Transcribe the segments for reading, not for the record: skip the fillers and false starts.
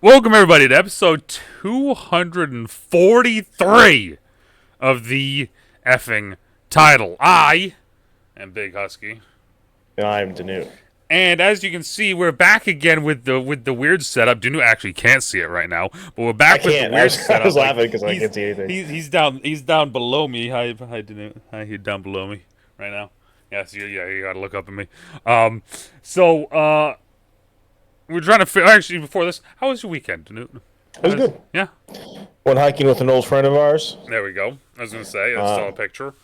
Welcome, everybody, to episode 243 of the effing title. I am Big Husky. And I'm DeNutte. And as you can see, we're back again with the weird setup. DeNutte actually can't see it right now, but we're back with the weird setup. I was laughing because I can't see anything. He's down below me. Hi, DeNutte. Hi, he's down below me right now. Yes, you gotta look up at me. We're trying to figure. Actually, before this, how was your weekend, DeNutte? It was good. Yeah. Went hiking with an old friend of ours. There we go. I was gonna say, I saw a picture.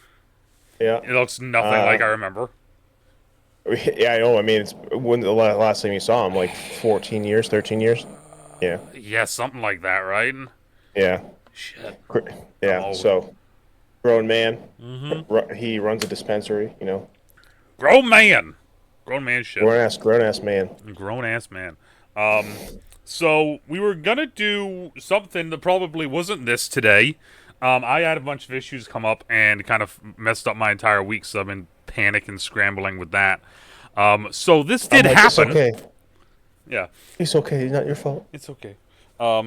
Yeah. It looks nothing like I remember. Yeah, I know. I mean, it's when the last time you saw him, like 14 years, 13 years. Yeah. Yeah, something like that, right? Yeah. Shit. Yeah. So, grown man. Mm-hmm. He runs a dispensary. You know. Grown man shit. Grown ass man. Grown ass man. So we were gonna do something that probably wasn't this today. I had a bunch of issues come up and kind of messed up my entire week, so I've been panicking, scrambling with that. So this did happen. It's okay. Yeah. It's okay. It's not your fault. It's okay.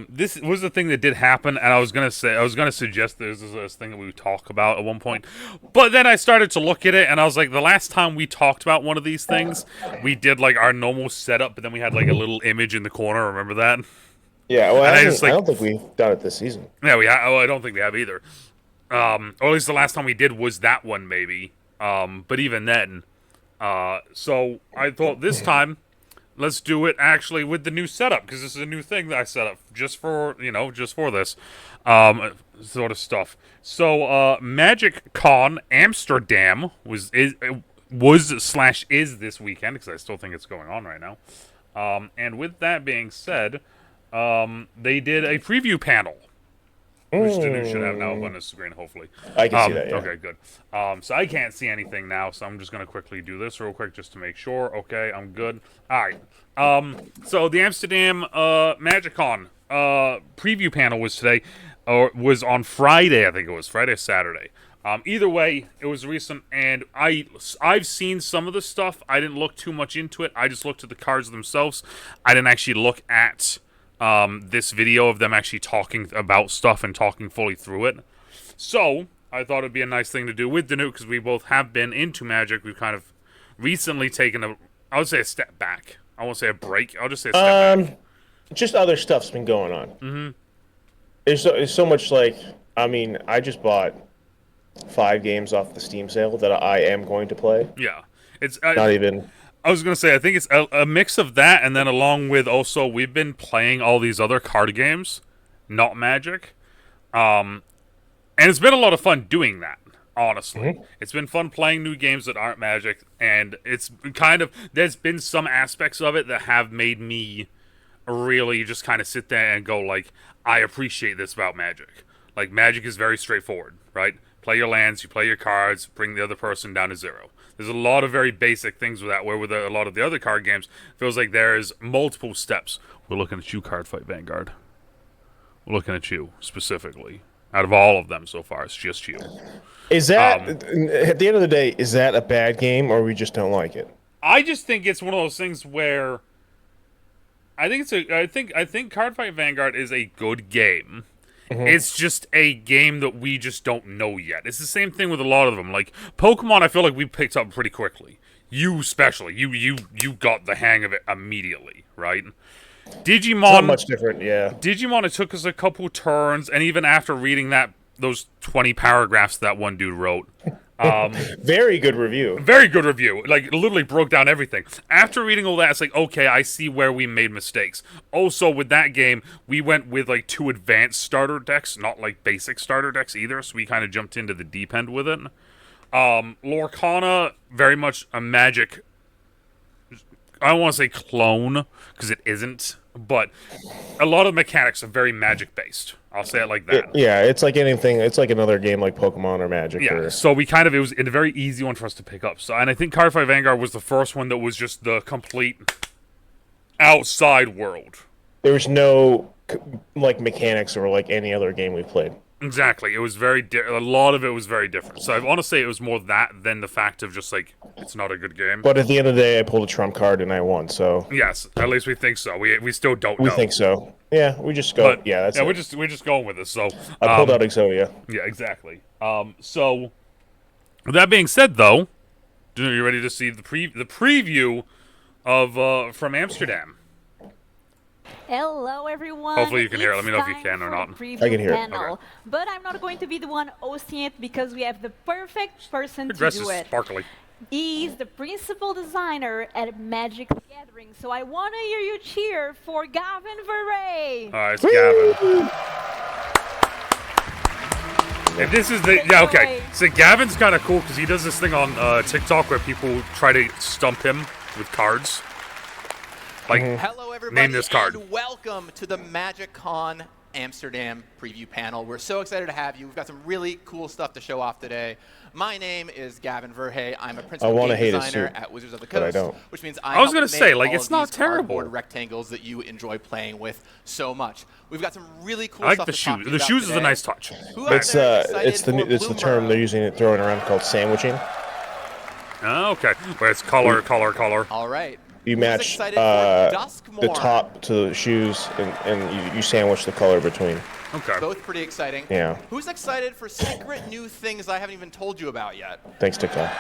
This was the thing that did happen, and I was gonna suggest there's this thing that we would talk about at one point, but then I started to look at it, and I was like, the last time we talked about one of these things, we did like our normal setup, but then we had like a little image in the corner. Remember that? Yeah. Well, I don't think we've done it this season. Yeah, we. I don't think we have either. Or at least the last time we did was that one, maybe. But even then, so I thought this time, let's do it actually with the new setup, because this is a new thing that I set up just for this, sort of stuff. So, MagicCon Amsterdam is this weekend, because I still think it's going on right now. And with that being said, they did a preview panel. Which DeNutte should have now up on his screen, hopefully. I can see that, yeah. Okay, good. So I can't see anything now, so I'm just going to quickly do this real quick just to make sure. Okay, I'm good. All right. So the Amsterdam MagicCon preview panel was today, or was on Friday, I think it was. Friday or Saturday. Either way, it was recent, and I've seen some of the stuff. I didn't look too much into it. I just looked at the cards themselves. I didn't actually look at this video of them actually talking about stuff and talking fully through it. So I thought it'd be a nice thing to do with DeNutte, because we both have been into Magic. We've kind of recently taken I would say a step back. I won't say a break. I'll just say a step back. Just other stuff's been going on. Mm-hmm. There's so much, like, I mean, I just bought 5 games off the Steam sale that I am going to play. Yeah. It's not even... I was going to say, I think it's a mix of that, and then along with also, we've been playing all these other card games, not Magic. And it's been a lot of fun doing that, honestly. Mm-hmm. It's been fun playing new games that aren't Magic, and it's kind of, there's been some aspects of it that have made me really just kind of sit there and go, like, I appreciate this about Magic. Like, Magic is very straightforward, right? Play your lands, you play your cards, bring the other person down to 0. There's a lot of very basic things with that, where with a lot of the other card games, it feels like there's multiple steps. We're looking at you, Cardfight Vanguard. We're looking at you, specifically. Out of all of them so far, it's just you. Is that, at the end of the day, is that a bad game, or we just don't like it? I just think it's one of those things where... I think Cardfight Vanguard is a good game. Mm-hmm. It's just a game that we just don't know yet. It's the same thing with a lot of them. Like Pokemon, I feel like we picked up pretty quickly. You especially, you got the hang of it immediately, right? Digimon, it's not much different, yeah. Digimon, it took us a couple turns, and even after reading those 20 paragraphs that one dude wrote. Very good review. Very good review. Like, literally broke down everything. After reading all that, it's like, okay, I see where we made mistakes. Also, with that game, we went with, like, 2 advanced starter decks, not, like, basic starter decks either, so we kind of jumped into the deep end with it. Lorcana, very much a Magic... I don't want to say clone, because it isn't, but a lot of mechanics are very Magic-based. I'll say it like that. Yeah, it's like anything. It's like another game like Pokemon or Magic. Yeah, so we kind of, it was a very easy one for us to pick up. So, and I think Cardfight Vanguard was the first one that was just the complete outside world. There was no, like, mechanics or, like, any other game we played. Exactly. It was very a lot of it was very different. So I want to say it was more that than the fact of just like it's not a good game. But at the end of the day, I pulled a trump card and I won. So yes, at least we think so. We still don't we know. think so. Yeah, we just go. But, yeah, that's yeah. it. We're just going with this. So I pulled out Exodia. Yeah, exactly. So with that being said, though, are you ready to see the preview of from Amsterdam? Hello, everyone. Hopefully you can hear it. Let It's me know if you time can or for not. the I preview can hear it. panel. Okay. But I'm not going to be the one hosting it because we have the perfect person Your to dress do is it. sparkly. He's the principal designer at Magic the Gathering, so I want to hear you cheer for Gavin Verrey. It's Gavin. If this is the okay. So Gavin's kind of cool because he does this thing on TikTok where people try to stump him with cards. Like, Hello, everybody, name this card. and welcome to the MagicCon Amsterdam preview panel. We're so excited to have you. We've got some really cool stuff to show off today. My name is Gavin Verhey. I'm a principal game designer at Wizards of the but I Coast, don't. which means I was gonna gonna say, like, it's not terrible. Cardboard rectangles that you enjoy playing with so much. We've got some really cool I like stuff the to talk shoes. to The you shoes about is a today. nice touch. Who out It's there is excited it's for the term Bloomburrow? they're using it throwing around called sandwiching. Oh, okay. Where it's color. All right. You Who's match excited for Duskmourn? the top to the shoes, and you sandwich the color between. Okay. Both pretty exciting. Yeah. Who's excited for secret new things I haven't even told you about yet? Thanks, TikTok.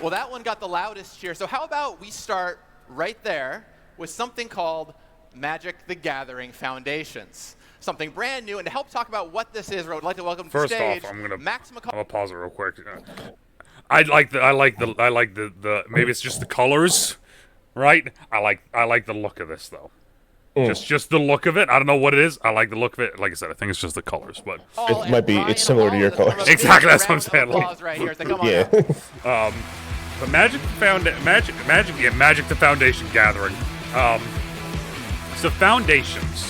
Well, that one got the loudest cheer. So how about we start right there with something called Magic the Gathering Foundations. Something brand new. And to help talk about what this is, I would like to welcome to the First stage off, I'm gonna McCall. pause it real quick. I like the maybe it's just the colors, right? I like the look of this though. Just the look of it. I don't know what it is. I like the look of it. Like I said, I think it's just the colors, but It might be. It's similar to your colors. Exactly, that's what I'm saying, like- Applause right here. So come on Yeah. out. but Magic the Foundation Gathering. So Foundations.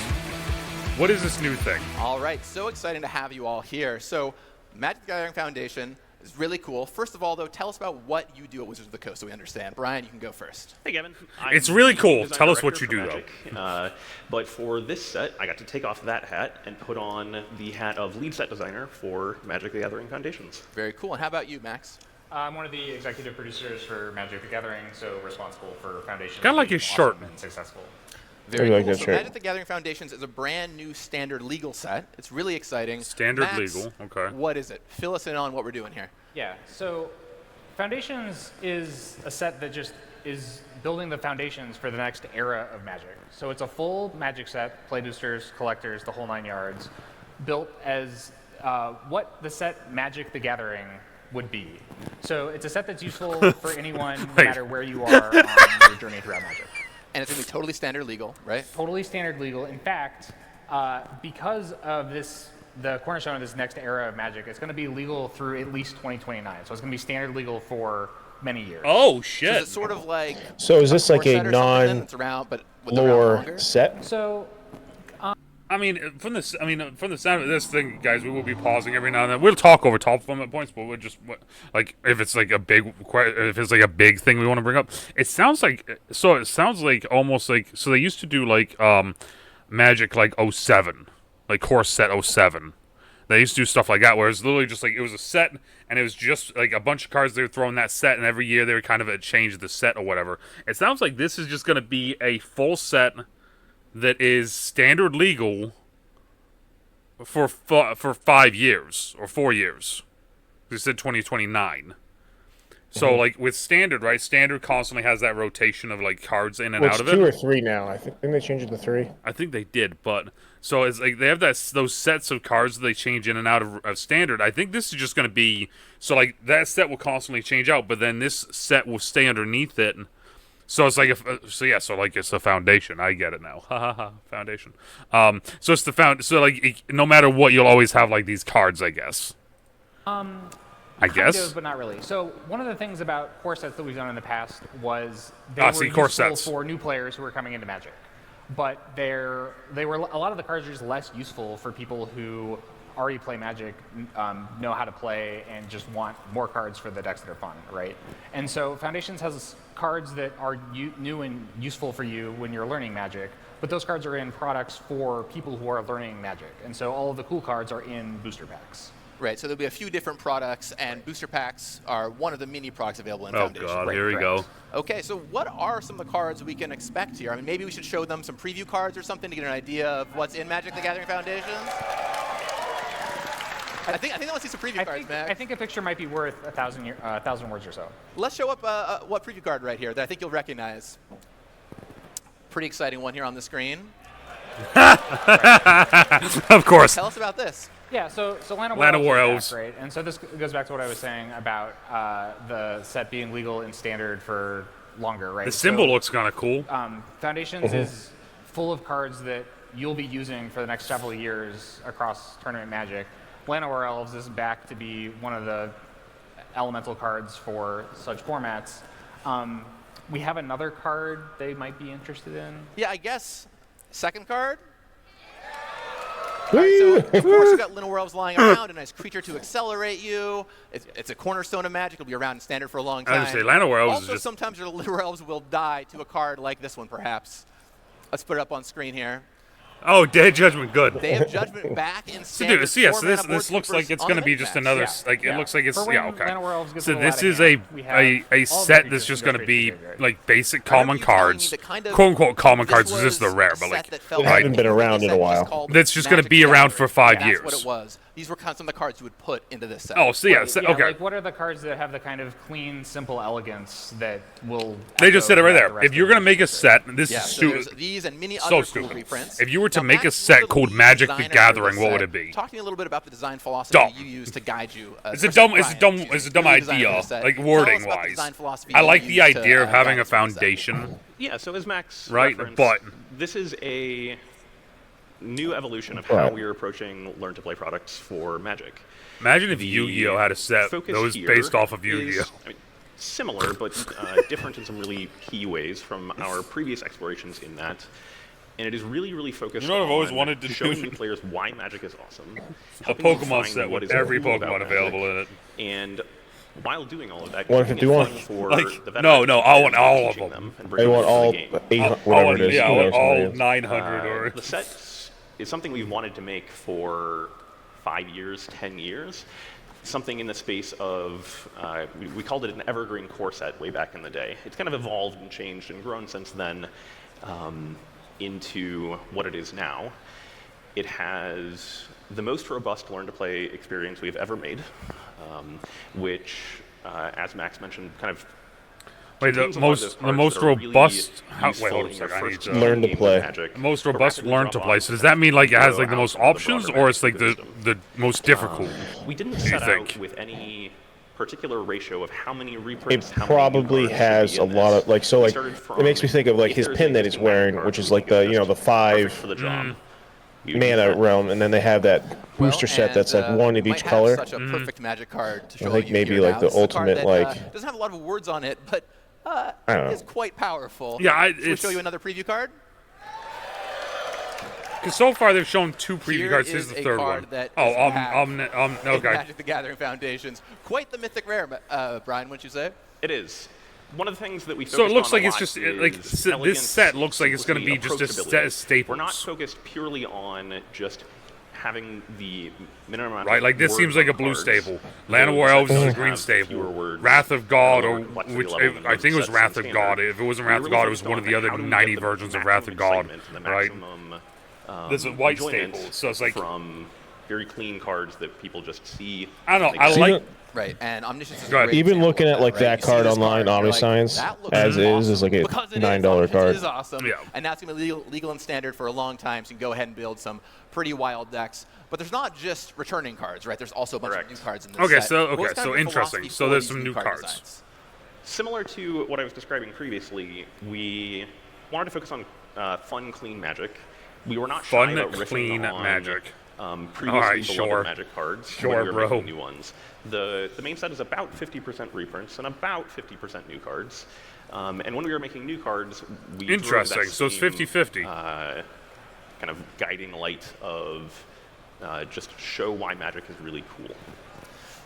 What is this new thing? All right, so exciting to have you all here. So Magic the Gathering Foundation is really cool. First of all, though, tell us about what you do at Wizards of the Coast so we understand. Brian, you can go first. Hey, Gavin. It's really cool. Design Tell us what director you for do, Magic. But for this set, I got to take off that hat and put on the hat of lead set designer for Magic the Gathering Foundations. Very cool. And how about you, Max? I'm one of the executive producers for Magic the Gathering, so responsible for Foundation. Kinda like his shirt. And successful. Very like cool. that So shirt. Magic the Gathering Foundations is a brand new standard legal set. It's really exciting. Standard Max, legal, okay. What is it? Fill us in on what we're doing here. Yeah, so Foundations is a set that just is building the foundations for the next era of Magic. So it's a full Magic set, play boosters, collectors, the whole 9 yards, built as what the set Magic the Gathering would be. So it's a set that's useful for anyone, no Wait. matter where you are on your journey throughout Magic. And it's going to be totally standard legal, right? Totally standard legal. In fact, because of the cornerstone of this next era of Magic, it's going to be legal through at least 2029. So it's going to be standard legal for many years. Oh So shit! is it sort of like So is this like core a set or something then that's around, but with around non-lore longer? set? So I mean, from the sound of this thing, guys, we will be pausing every now and then. We'll talk over top of them at points, but we'll just like if it's like a big thing we want to bring up. It sounds like almost like so they used to do like Magic like 07, like core set 07. They used to do stuff like that where it was literally just like it was a set and it was just like a bunch of cards they would throw in that set, and every year they would kind of change the set or whatever. It sounds like this is just going to be a full set that is standard legal for 5 years or 4 years. They said 2029. So like with standard, right? Standard constantly has that rotation of like cards in and Well, out it's of 2 it. or 3 now. I think didn't they change it to 3? I think they did, but so it's like they have those sets of cards that they change in and out of standard. I think this is just going to be so like that set will constantly change out, but then this set will stay underneath it. So it's like it's a foundation. I get it now. Ha ha ha. Foundation. So it's the So like no matter what, you'll always have like these cards, I guess. I guess. Kind of, but not really. So one of the things about core sets that we've done in the past was they Ah, were see, core useful sets. for new players who were coming into Magic, but they were a lot of the cards are just less useful for people who already play Magic, know how to play, and just want more cards for the decks that are fun, right? And so Foundations has cards that are new and useful for you when you're learning Magic, but those cards are in products for people who are learning Magic, and so all of the cool cards are in booster packs. Right, so there'll be a few different products, and booster packs are one of the mini products available in Oh Foundation. god, Right, here we correct. go. Okay, so what are some of the cards we can expect here? I mean, maybe we should show them some preview cards or something to get an idea of what's in Magic the Gathering Foundations. I think I want to see some preview cards, Max. I think a picture might be worth 1,000 words or so. Let's show up what preview card right here that I think you'll recognize. Pretty exciting one here on the screen. Of course. Tell us about this. Yeah, so Land Land of of War War Elves is back, right? And so this goes back to what I was saying about the set being legal in standard for longer, right? The symbol So, looks kind of cool. Foundations is full of cards that you'll be using for the next several years across tournament Magic. Land of War Elves is back to be one of the elemental cards for such formats. We have another card they might be interested in. Yeah, I guess second card. All right, so of course you've got Llanowar Elves lying around, a nice creature to accelerate you. It's a cornerstone of Magic. It'll be around in standard for a long I time. was gonna say, Llanowar Elves is Also, just- sometimes your Llanowar Elves will die to a card like this one, perhaps. Let's put it up on screen here. Oh, Day of Judgment, good. They have Judgment back in So, standard. dude, so, yeah, so 4-mana this board looks like sweepers it's on going to the be main just backs. another, Yeah, like, it yeah. looks like it's, For yeah, when okay. Llanowar Elves gets So a lot this of is hand, we have a all the set that's creatures just from going to Great be, Graveyard. like, basic I remember common you telling me cards. that kind of Quote-unquote common this cards. This is the was rare, a but, like, set that felt They haven't like been a around in a set while. just called That's just gonna Magic be the around Gathering. for 5 That's years. what it was. These were kind of some of the cards you would put into this set. Oh, so yeah, Right, so, yeah, okay. like what are the cards that have the kind of clean, simple elegance that will? They just said it echo right throughout there. the rest If you're of going to the make a set, and this Yeah, is so there's stupid. these and many So other cool stupid. reprints. If you were to Now, make a Max, set you're the called lead Magic the designer for Gathering, this what would set. it be? Talk to me a little bit about the design philosophy Dumb. you use to guide you. It's a dumb Brian, idea, you're the designer idea, for the set. like Tell us about the wording-wise. design philosophy I you like the use to, idea of having guide a us through the set. foundation. Yeah, so as Max Right, referenced, but- this is a new evolution of how Right. we are approaching learn-to-play products for Magic. Imagine if The Yu-Gi-Oh had a set that focus was here based off of is, Yu-Gi-Oh. I mean, similar, but different in some really key ways from our previous explorations in that. And it is really, really focused You know what I've always on wanted to showing do? new players why Magic is awesome. A helping them Pokemon find set what with is every cool about Pokemon Magic, available in it. And while doing all of that, What if making you it want- fun for like, the veterans no, and I want players all and of teaching them. and They bringing want them all to the game. 800, whatever it is. Yeah, I who want knows how all many it is. 900 or... The set is something we've wanted to make for 5 years, 10 years. Something in the space of, we called it an evergreen core set way back in the day. It's kind of evolved and changed and grown since then into what it is now. It has the most robust learn-to-play experience we've ever made, which, as Max mentioned, kind of Wait, contains a lot of those the cards most that are really robust... Wait, useful hold on a in your second. I need first to... Learn to game of play. Magic, The most but robust rapidly learn drop to play. off So does that mean like it has go like the out most into the options, broader or it's like Magic the ecosystem. most difficult? We didn't you set think? out with any particular ratio of how many It reprints. how many probably new cards has should a be in lot this. of like so We like started it makes me from think of like if his there's pin an that he's existing Magic wearing, card which is we like think the the just 5 perfect for the job, we would mana use that. realm, and then they have that booster set that's like one of might each have color. Such a perfect Magic card to show I think you maybe here like now. the This is a card ultimate, that, like- doesn't have a lot of words on it, but I don't is know. quite powerful. Yeah, Should we show you another preview card? Because so far they've shown 2 preview Here cards. This is is the a third card one. that Oh, doesn't have in okay. Magic the Gathering Foundations. Quite the mythic rare, Brian, wouldn't you say? It is. One of the things that we So it focused looks on like a it's lot just, is like, this elegance, set looks like it's gonna be simplicity, just a set of approachability. staples. We're not focused purely on just having the minimum amount Right, of like this words seems like on a blue cards. staple. The Land of War set Elves is a does green have staple. fewer words, Wrath of God, lower or complexity which level than I think it was most Wrath sets of in God. standard. If it wasn't We're Wrath of really God, it was focused one of on the other how do we 90 get the versions of Wrath of maximum God. excitement and the Right? maximum, This is white enjoyment staple, so it's like- from very clean cards that people just see. I don't know. They I get. like. Right, and Omniscience is a Go ahead. great Even example looking of at like right? that You see card this online, card, you're like, Omniscience, that looks as awesome, is like a because it is $9 Omniscience card. is awesome, Yeah. and that's going to be legal and standard for a long time, so you can go ahead and build some pretty wild decks. But there's not just returning cards, right? There's also a bunch Correct. of new cards in this Okay, set. so What was kind of your interesting. philosophy So for there's these some new cards. designs? Similar to what I was describing previously, we wanted to focus on fun, clean Magic. We were not Fun, shy about riffing clean on, Magic. Previously Alright, beloved sure. Magic cards Sure, when we were bro. making new ones. The main set is about 50% reprints and about 50% new cards. And when we were making new cards, we drove that Interesting. So it's same, 50-50. kind of guiding light of just show why Magic is really cool.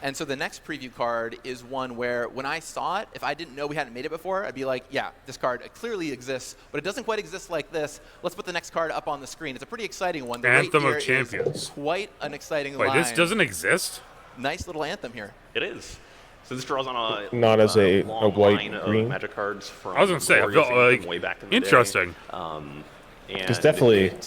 And so the next preview card is one where when I saw it, if I didn't know we hadn't made it before, I'd be like, yeah, this card clearly exists, but it doesn't quite exist like this. Let's put the next card up on the screen. It's a pretty exciting one. The Anthem rate of here Champions. is quite an exciting Wait, line. this doesn't exist? Nice little anthem here. It is. So this draws on a Not as a long white line of green? Magic cards from I was gonna say, I Glorious felt Anthem like way back in the interesting. day. It's definitely it,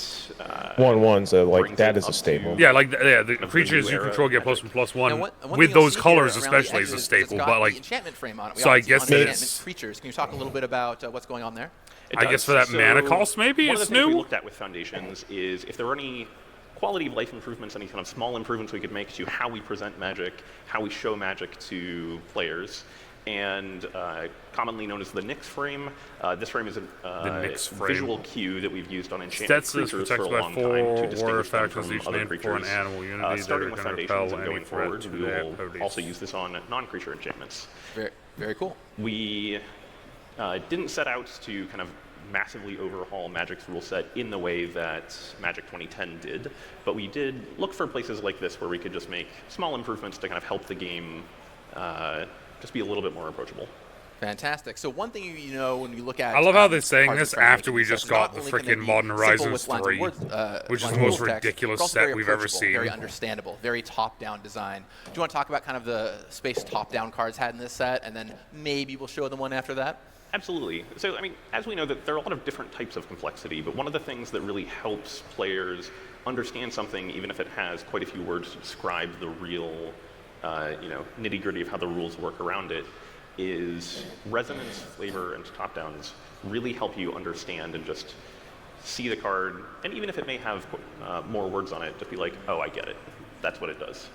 1/1, so like brings that it is a up staple. Yeah, like the the creatures new you era control of get Magic. +1/+1 Now, one with thing you'll those see colors, here around the especially, is a edges staple. it's got But the like, enchantment frame on it. We so I obviously guess on enchantment it's- creatures. Can you talk a little bit about what's going on there? It I guess does. for that So mana cost, maybe one of it's the things we new. looked at with Foundations is if there were any quality of life improvements, any kind of small improvements we could make to how we present Magic, how we show Magic to players. And commonly known as the Nyx frame. This frame is a Nyx frame. visual cue that we've used on enchantment Stats is creatures for a protected by long 4 time to warrior distinguish them factors from each other named for creatures. an animal unity that Starting are with gonna Foundations repel and any going threat forward, to we their will abilities. also use this on non-creature enchantments. Very, very cool. We didn't set out to kind of massively overhaul Magic's rule set in the way that Magic 2010 did, but we did look for places like this where we could just make small improvements to kind of help the game just be a little bit more approachable. Fantastic. So one thing you know when you look at I love how they're saying cards this in Foundations, after we it's just not got the only gonna frickin' be Modern simple Horizons with lines of 3, words, which is lines the of most rules text, ridiculous but also set very we've ever approachable, seen. Very understandable, very top-down design. Do you want to talk about kind of the space top-down cards had in this set, and then maybe we'll show them one after that? Absolutely. So, I mean, as we know, that there are a lot of different types of complexity, but one of the things that really helps players understand something, even if it has quite a few words to describe the real, nitty-gritty of how the rules work around it, is resonance, flavor, and top-downs really help you understand and just see the card, and even if it may have more words on it, just be like, oh, I get it. That's what it does.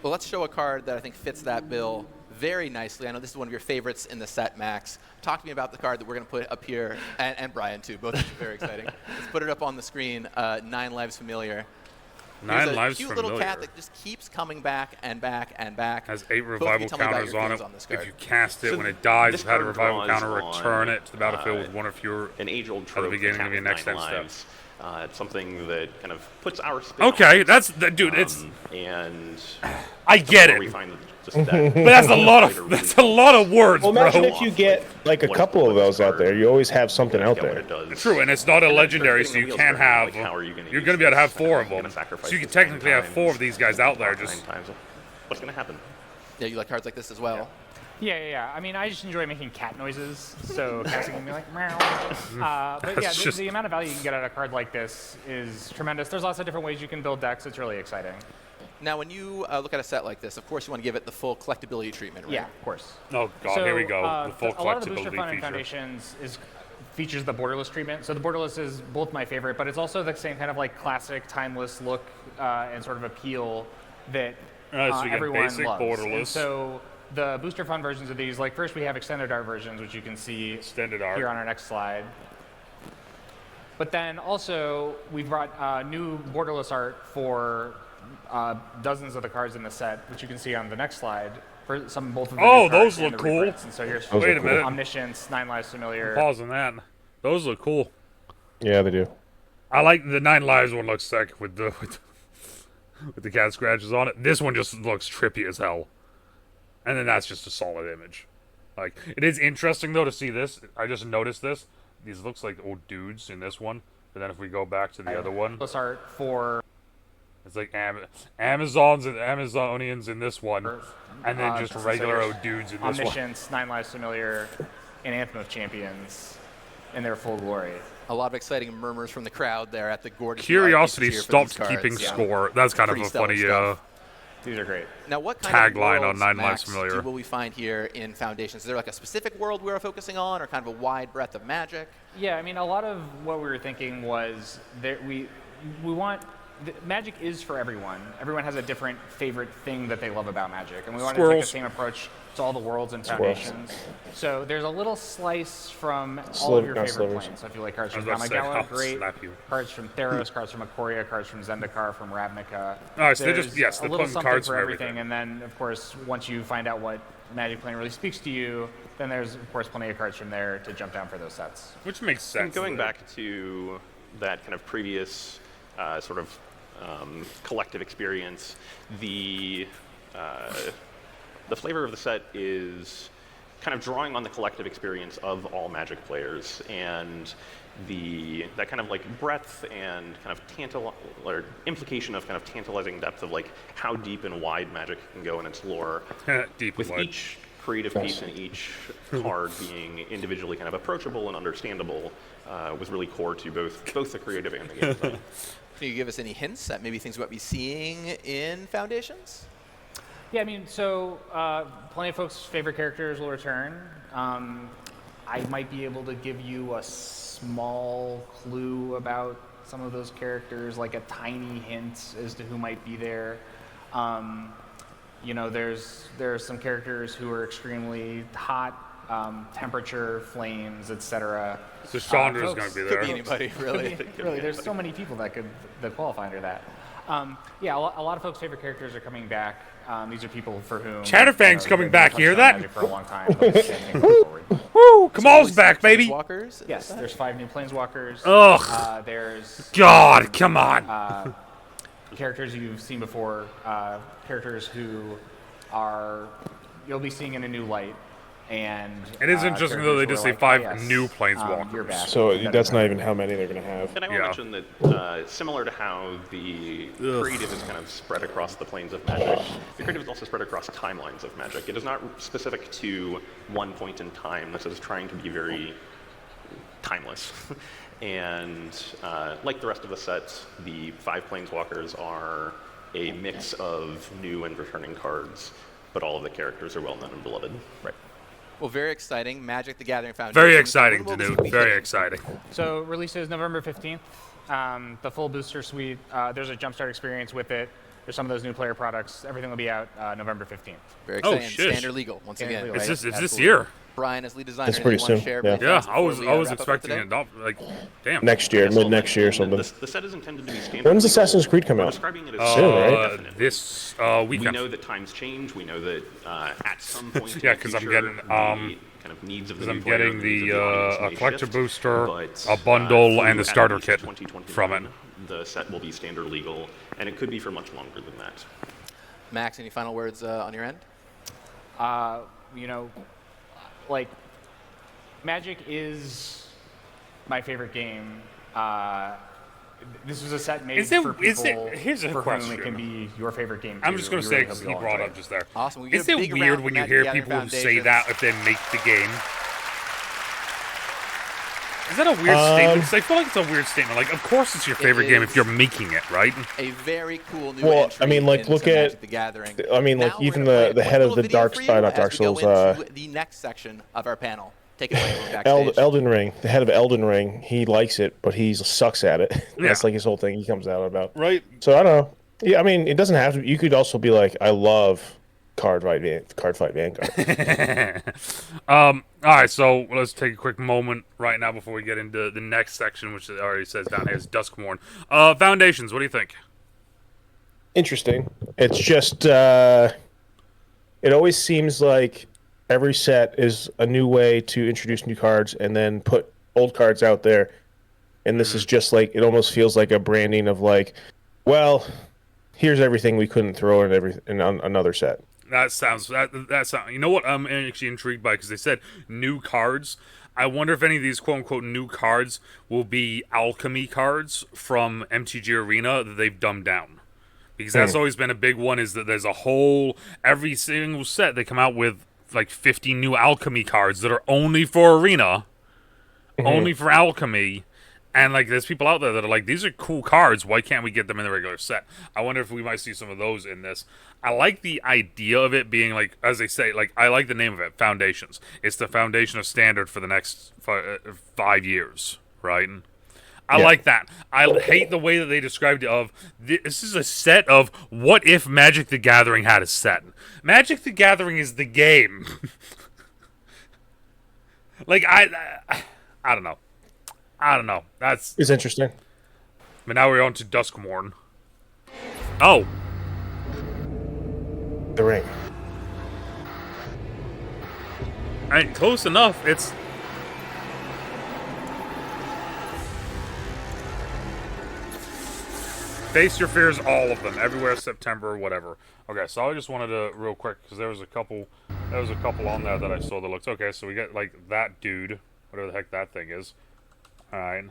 Well, let's show a card that I think fits that bill very nicely. I know this is one of your favorites in the set, Max. Talk to me about the card that we're going to put up here, and Brian, too. Both of you very exciting. Let's put it up on the screen. 9 Lives Familiar. Here's a Lives cute Familiar. little cat that just keeps coming back and back and back. Has 8 Both of you revival tell me about counters your on feelings it. on this If card. you cast it So when it dies, this you've had a card revival draws counter, on, return it to the battlefield with one of your an age-old at trope. the beginning that's of your happened next 9 step. lives. It's something that kind of puts our spin Okay, on that's dude. It's it. And I get where we it, find just that but that's a lot of words, Well, bro. imagine if you get like a couple of those out there. You always have something out there. True, and it's not a legendary, so you can't have. How are you You're going to be able to have 4 of them, sacrifice so you can this 9 technically have 4 of these guys out there. times, Just 9 times. What's going to happen? Yeah, you like cards like this as well. Yeah. I mean, I just enjoy making cat noises, so casting can be like meow. But yeah, That's just- the amount of value you can get out of a card like this is tremendous. There's lots of different ways you can build decks. It's really exciting. Now, when you look at a set like this, of course you want to give it the full collectability treatment, right? Yeah, of course. oh god, So, here we go. The full a lot of the booster collectibility fun in feature. Foundations features the borderless treatment. So the borderless is both my favorite, but it's also the same kind of like classic, timeless look and sort of appeal that Alright, so we got everyone basic, loves. And borderless. so the booster fun versions of these, like first we have extended art versions, which you can see Extended art. here on our next slide. But then also we've brought new borderless art for dozens of the cards in the set, which you can see on the next slide. For both of the Oh, new cards those and look the cool. reprints. And so here's Those Wait are a cool. minute. Omniscience, 9 Lives Familiar. Pause on that. Those look cool. Yeah, they do. I like the 9 lives one. Looks sick with the with the cat scratches on it. This one just looks trippy as hell. And then that's just a solid image. Like, it is interesting though to see this. I just noticed this. These looks like old dudes in this one. But then if we go back to the other one, Borderless art for it's like Amazons and Amazonians in this one, and then just so regular there's old dudes in this one. Omniscience, 9 Lives Familiar, and Anthem of Champions in their full glory. A lot of exciting murmurs from the crowd there at the gorgeous. Curiosity UI features here for stopped these cards. keeping Yeah. score. That's kind Pretty of a stellar funny. stuff. These are great. Now, what kind Tagline of on worlds, 9 Lives Max, Familiar. will we find here in Foundations? Is there like a specific world we're focusing on, or kind of a wide breadth of magic? Yeah, I mean, a lot of what we were thinking was that we want magic is for everyone. Everyone has a different favorite thing that they love about magic, and we wanted to take the Squirrels. same approach to all the worlds and Squirrels. Foundations. So there's a little slice from all Sliv- of your not favorite slivers. planes. So if you like cards I from was about to say, Kamigawa, I'll great. slap you. Cards from Theros, cards from Ikoria, cards from Zendikar, from Ravnica. Alright, so they're just- There's yes, a they're little putting something cards for from everything, everything. and then of course once you find out what Magic Plane really speaks to you, then there's of course plenty of cards from there to jump down for those sets. Which makes And sense. going back to that kind of previous sort of collective experience, the the flavor of the set is kind of drawing on the collective experience of all Magic players and that kind of like breadth and kind of implication of kind of tantalizing depth of like how deep and wide Magic can go in its lore. Deep with and wide. each creative piece and each card being individually kind of approachable and understandable was really core to both the creative and the gameplay. Can you give us any hints at maybe things we might be seeing in Foundations? Yeah, I mean, so plenty of folks' favorite characters will return. I might be able to give you a small clue about some of those characters, like a tiny hint as to who might be there. You know, there are some characters who are extremely hot, temperature, flames, etc. So Chandra's going to be there. Could be anybody, really. Really, there's so many people that qualify under that. Yeah, a lot of folks' favorite characters are coming back. These are people for whom Chatterfang's coming back. they've Hear touched on that? Magic for a long time. They'll be standing forward. Woo! Kamal's back, baby. Walkers. Yes, there's 5 new Planeswalkers. Ugh. There's God, come on. characters you've seen before, characters who you'll be seeing in a new light. And It is interesting, though, they just say 5 new Planeswalkers. You're back. So that's not even how many they're going to have. And I will Yeah. mention that similar to how the creative is kind of spread across the planes of Magic, the creative is also spread across timelines of Magic. It is not specific to one point in time. This is trying to be very timeless. And like the rest of the set, the 5 Planeswalkers are a mix of new and returning cards, but all of the characters are well known and beloved. Right. Well, very exciting. Magic the Gathering Foundation. Very exciting, What will DeNutte. be Very hitting? exciting. So release is November 15th. The full booster suite, there's a jumpstart experience with it. There's some of those new player products. Everything will be out November 15th. Very Oh, exciting. shit. Standard legal, once Standard again. legal. It's Right. this Absolutely. year. Brian, as lead designer, That's pretty anything you wanna soon, share yeah. really Yeah, fast I before was we, I was wrap up for expecting today? it. Like, damn. Next year, mid next year or something. The set is intended to be standard. When's legal. Assassin's Creed come We're out? describing it as Soon, right? definite. This We weekend. know that times change. We know that at some point, Yeah, in the 'cause I'm future, getting, the kind of needs of the I'm new player, getting the needs the of audience a may collector shift, booster, but, a bundle, through and the at starter least kit 2029, from it. The set will be standard legal, and it could be for much longer than that. Max, any final words on your end? You know, like, Magic is my favorite game. This was a set made Is it- for is it- people here's a for whom it question. can be your favorite game I'm too. just going to We say, really because hope he you all brought enjoy up it. just there. Awesome. We get Is a it big weird round when from you hear Magic the people who Gathering say Foundation. that if they make the game? Is that a weird statement? 'Cause I feel like it's a weird statement. Like, of course it's your favorite game if is. you're making it, right? A very cool new Well, entry I mean, like, into look Magic at- the Gathering. I mean, like, Now we're even gonna play the a head quick of the little Dark video for Side, you not Dark as we go Souls, into the next section of our panel. Take it away from backstage. Elden Ring, the head of Elden Ring, he likes it, but he sucks at it. That's Yeah. like his whole thing he comes out about. Right. So I don't know. Yeah, I mean, it doesn't have to. You could also be like, I love Card Fight Vanguard. All right, so let's take a quick moment right now before we get into the next section, which it already says down here is Duskmourn. Foundations, what do you think? Interesting. It's just, it always seems like every set is a new way to introduce new cards and then put old cards out there. And this is just like, it almost feels like a branding of like, well, here's everything we couldn't throw in another set. That sounds you know what I'm actually intrigued by, because they said new cards. I wonder if any of these quote unquote new cards will be alchemy cards from MTG Arena that they've dumbed down. Because that's always been a big one, is that there's a whole, every single set they come out with like 50 new alchemy cards that are only for Arena, only for alchemy. And like, there's people out there that are like, these are cool cards. Why can't we get them in the regular set? I wonder if we might see some of those in this. I like the idea of it being like, as they say, like, I like the name of it, Foundations. It's the foundation of Standard for the next 5 years, right? I like that. I hate the way that they described it of, this is a set of what if Magic the Gathering had a set. Magic the Gathering is the game. Like, I don't know. I don't know. That's... It's interesting. But now we're on to Duskmourn. Oh. The Ring. Close enough. It's... Face your fears, all of them, everywhere, September or whatever. Okay, so I just wanted to real quick because there was a couple on there that I saw that looked okay. So we got like that dude, whatever the heck that thing is. All right.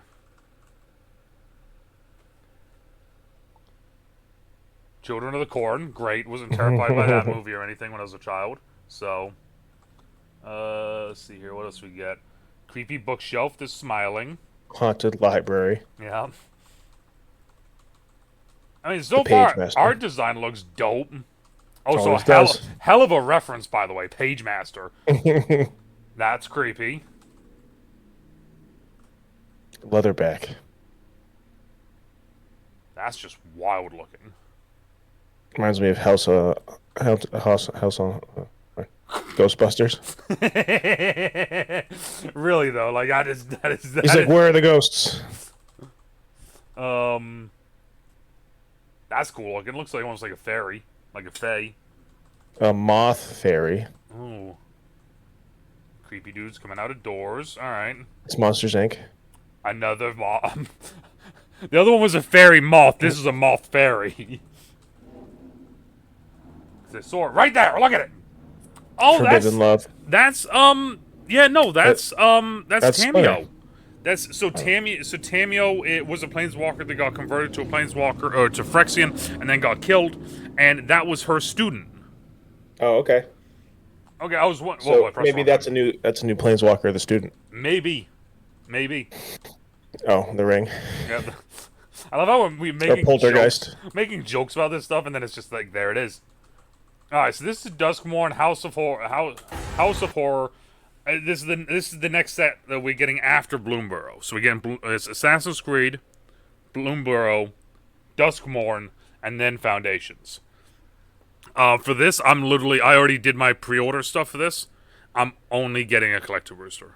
Children of the Corn, great. Wasn't terrified by that movie or anything when I was a child. So, let's see here. What else we get? Creepy bookshelf that's smiling. Haunted library. Yeah. I mean, so The far, Pagemaster. art design looks dope. Oh, so Always does. hell of a reference, by the way. Pagemaster. That's creepy. Leatherback. That's just wild looking. Reminds me of House on Ghostbusters. Really though, like that is. He's like, where are the ghosts? That's cool looking. Looks like almost like a fairy, like a fae. A moth fairy. Ooh. Creepy dudes coming out of doors. All right. It's Monsters Inc. Another moth. The other one was a fairy moth. This is a moth fairy. The sword right there. Look at it. Oh, Forbidden Love. That's yeah, no, that's that's Tamio. funny. That's so Tamio, it was a planeswalker that got converted to a planeswalker or to Phyrexian and then got killed, and that was her student. Oh, okay. Okay, I was one. So maybe that's a new planeswalker, the student. Maybe. Oh, the ring. Yeah. I love how we making Poltergeist. making jokes about this stuff, and then it's just like there it is. All right, so this is Duskmourn, House of Horror. House of Horror. This is the next set that we're getting after Bloomburrow. So we get it's Assassin's Creed, Bloomburrow, Duskmourn, and then Foundations. For this, I already did my pre-order stuff for this. I'm only getting a collector booster.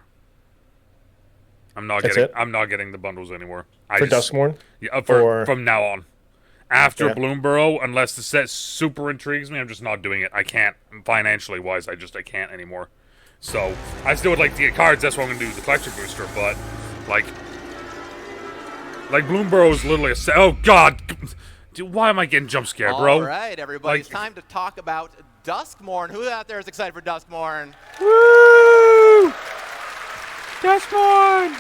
I'm not getting the bundles anymore. For Duskmourn? Yeah, from now on. After Bloomburrow, unless the set super intrigues me, I'm just not doing it. I can't, financially wise, I can't anymore. So, I still would like to get cards, that's what I'm going to do, the collector booster, but, like Bloomburrow is literally a set. Oh, God! Dude, why am I getting jump scared, bro? All right, everybody, it's time to talk about Duskmourn. Who out there is excited for Duskmourn? Woo! Duskmourn!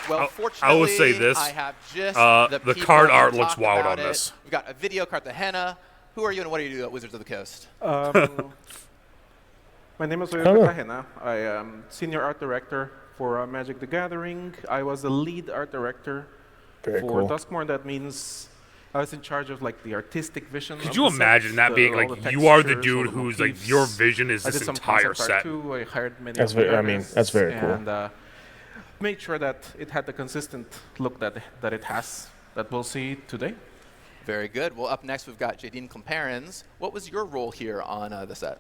Well, fortunately, I will say this. I have just the people card to art looks talk wild about on it. this. We've got a video, Cartagena. Who are you and what do you do at Wizards of the Coast? My name is Cartagena. I am Senior Art Director for Magic the Gathering. I was the lead art director Very for cool. Duskmourn. That means I was in charge of like the artistic vision. Could of you the set, imagine that being all like the you are the textures, dude all the who's like motifs. your vision is I did this some entire concept art set? too. I hired many. That's of the very- I mean, artists that's very cool. And made sure that it had the consistent look that it has that we'll see today. Very good. Well, up next we've got Jadine Comparens. What was your role here on the set?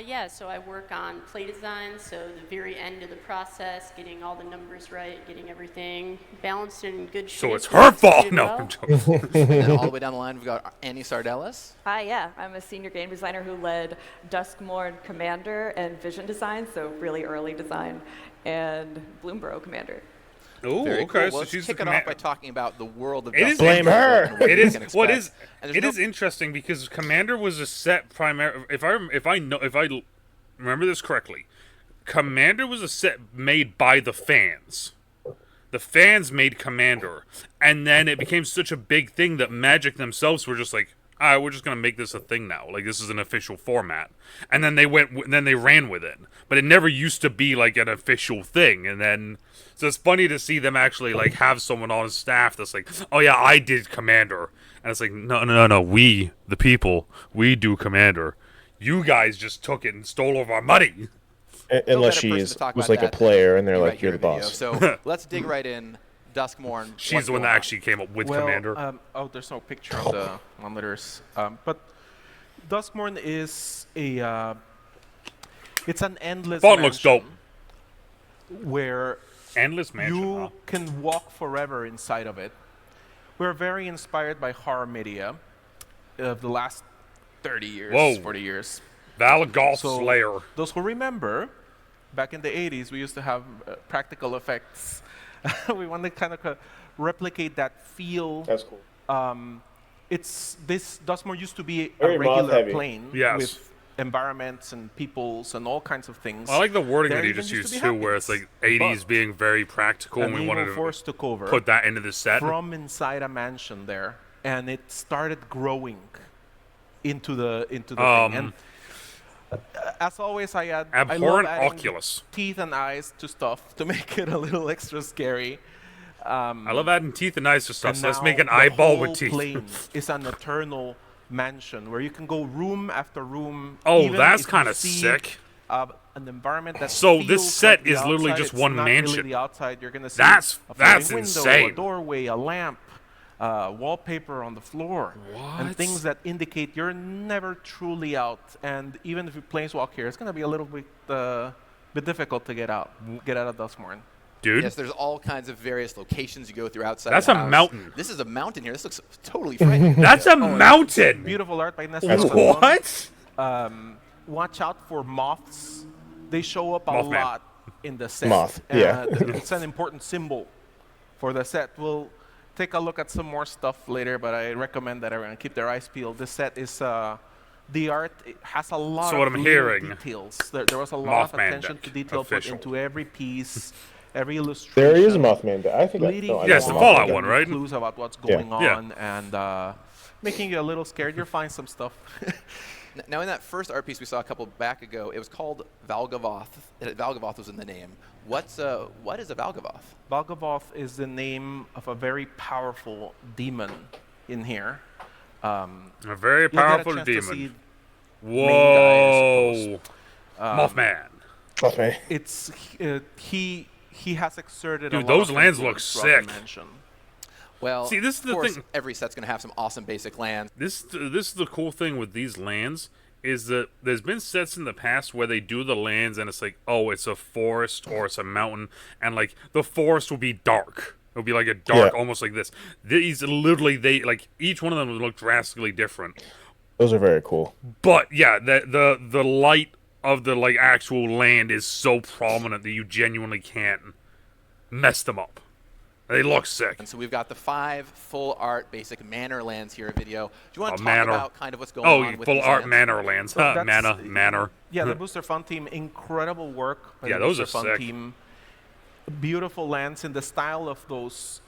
Yeah, so I work on play design, so the very end of the process, getting all the numbers right, getting everything balanced and in good shape. So it's her fault. Doing No, well. I'm joking. And then all the way down the line we've got Annie Sardellis. Hi, yeah. I'm a senior game designer who led Duskmourn Commander and Vision Design, so really early design, and Bloomburrow Commander. Ooh, Very okay. cool. Well, So let's she's kick the it off by command. talking about the world of It is Duskmourn Blame her. and what It you is can what expect. is And there's it no- is interesting because Commander was a set primary. If I remember this correctly, Commander was a set made by the fans. The fans made Commander, and then it became such a big thing that Magic themselves were just like, "All right, we're just gonna make this a thing now. Like this is an official format." And then they ran with it, but it never used to be like an official thing. And then so it's funny to see them actually like have someone on staff that's like, "Oh yeah, I did Commander," and it's like, no, we the people, we do Commander. You guys just took it and stole all of our money. Unless better she person was to talk was about like a that player, and they're than like, you "You're the right here in video. boss." So let's dig right in. Duskmourn. She's what's the one going that on? actually came up with Well, Commander. there's no picture on the monitors. But Duskmourn is it's an endless Font looks dope. mansion where Endless Mansion. you huh? can walk forever inside of it. We're very inspired by horror media of the last 30 years, Whoa. 40 years. Valagoth So Slayer. those who remember, back in the 80s, we used to have practical effects. We want to kind of replicate that feel That's cool. it's this Duskmourn used to be Very a regular moth-heavy. plane Yes. with environments and peoples and all kinds of things. I like the wording There that he even just used to used be too, where it's like happiness. 80s being very practical, and An we evil wanted to force took over put that into the set. from inside a mansion there, and it started growing into the thing. And as always, I love Abhorrent adding Oculus. teeth and eyes to stuff to make it a little extra scary. I love adding teeth and eyes to stuff, And so let's now make an the eyeball whole with teeth. plane is an eternal mansion where you can go room after room. Oh, even that's if you kinda see, sick. An environment that So this feels set like the is literally outside. just It's one not mansion. Really the outside. You're gonna see That's a floating window, insane. a doorway, a lamp, wallpaper on the floor, and What? things that indicate you're never truly out. And even if you planeswalk here, it's gonna be a little bit difficult to get out of Duskmourn. Dude, Yes, there's all kinds of various locations you go through outside. That's the a house. mountain. This is a mountain here. This looks totally frightening. that's a mountain. Beautiful art by Nessa. What? Watch out for moths. They show up a Mothman. lot in the set. Moth, yeah. It's an important symbol for the set. We'll take a look at some more stuff later, but I recommend that everyone keep their eyes peeled. This set is the art has a lot So of what I'm little hearing, details. There was a lot of Mothman attention deck to detail official. put into every piece, every illustration. There is a Mothman. I think that. Leading No, I you Yes, know the Mothman Fallout deck. one, right? Clues about what's Yeah. going Yeah. on and making you a little scared. You'll find some stuff. Now, in that first art piece we saw a couple back ago, it was called Valgavoth. Valgavoth was in the name. What is a Valgavoth? Valgavoth is the name of a very powerful demon in here. A very You'll get a powerful chance to demon. see Whoa. Um, Mothman. Mothman. It's he has exerted Dude, a lot those of lands look influence throughout the sick. mansion. Well, See, this is of the course, thing- every set's going to have some awesome basic lands. This is the cool thing with these lands is that there's been sets in the past where they do the lands and it's like, oh, it's a forest or it's a mountain, and like the forest will be dark. It'll be like a dark, Yeah. almost like this. These literally, they like each one of them will look drastically different. Those are very cool. But yeah, the light of the like actual land is so prominent that you genuinely can't mess them up. They look sick. And so we've got the 5 full art basic manor lands here in video. Do you want A to talk manor. about kind of what's going Oh, on with full these art lands? manor lands. So that's- Manor. Yeah, the Booster Fun team, incredible work by Yeah, the those Booster are Fun sick. team. Beautiful lands in the style of those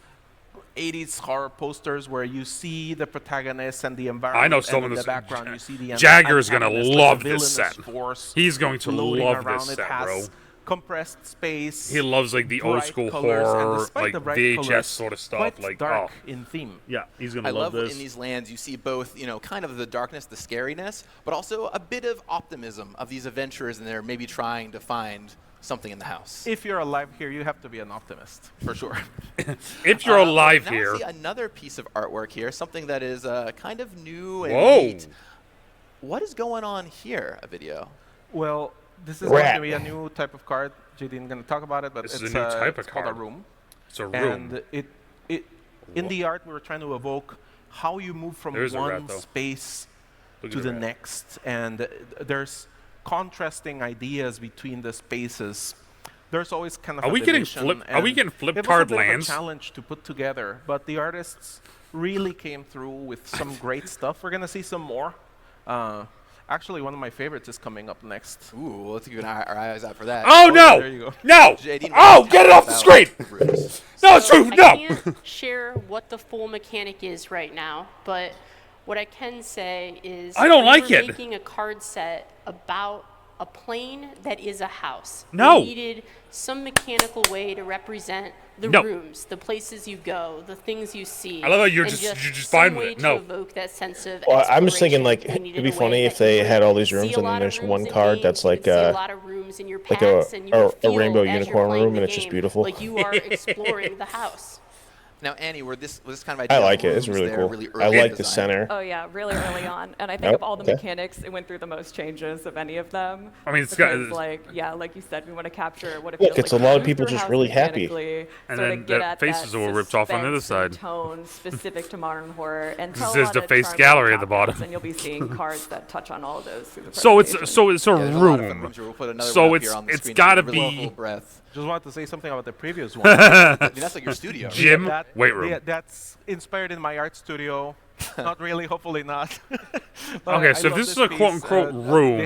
80s horror posters where you see the protagonist and the environment. I know and some of in this- the background you see the Jagger's gonna antagonist, like love the this villainous set. force He's going to floating love around. this It set, has bro. compressed space. He loves like the old bright school colors, and horror, despite like the bright VHS colors, sort of stuff. quite Like, dark oh, in theme. yeah, he's gonna I love love this. in these lands you see both, kind of the darkness, the scariness, but also a bit of optimism of these adventurers, and they're maybe trying to find something in the house. If you're alive here, you have to be an optimist, for sure. If you're alive now here, I see another piece of artwork here, something that is kind of new and Whoa. neat. What is going on here, a video? Well, this is going Rat. to be a new type of card. JD is going to talk about it, but This is it's a new type of it's called card. a room. it's a room. And it in the art, we were trying to evoke how you move from There's a rat, one though. space Look to at the rat. next, and there's contrasting ideas between the spaces. There's always kind of Are a we getting division, flip- are we and getting flip it was card a bit of a lands? challenge to put together, but the artists really came through with some great stuff. We're gonna see some more. Actually, one of my favorites is coming up next. Ooh, let's keep our eyes out for that. Oh no! there you go. No! JD, Oh, get it off the screen! Bruce. No, it's true. I No. can't share what the full mechanic is right now, but what I can say is I don't we like were it. making a card set about a plane that is a house. No. We needed some mechanical way to represent the No. rooms, the places you go, the things you see. I love how you're and just some fine with way it. to No. evoke that sense of Well, I'm just thinking, exploration. like, We it'd needed be a way funny that if they you had could all these see rooms a and then lot of there's rooms one in card games, that's you like, could see a lot of rooms in your like packs, and you a could feel rainbow as you're unicorn playing room, the and it's just game beautiful. like you are exploring the house. Now, Annie, was this kind of idea I of like it. It's rooms really there cool. really I early in like the design? center. Oh yeah, really early on, and I think Oh, of all the okay. mechanics, it went through the most changes of any of them. I mean, it's got- because, like like you said, we want to capture what it Look, feels it's like a lot to of move people through a just house really happy. mechanically, And sort then of get the at faces that were ripped off on the other suspense and side. tone specific to modern horror, and tell This a is lot the of face charming gallery at the topics, bottom. and you'll be seeing cards that touch on all of those. Through the So it's presentation. a Yeah, there's a lot of fun room. rooms here. We'll put another So one up here it's on the it's screen got to to give a be full breath. Just wanted to say something about the previous one. I mean, that's like your studio. Gym That- weight room. That's inspired in my art studio. Not really, hopefully not. Okay, so if this is a quote-unquote room-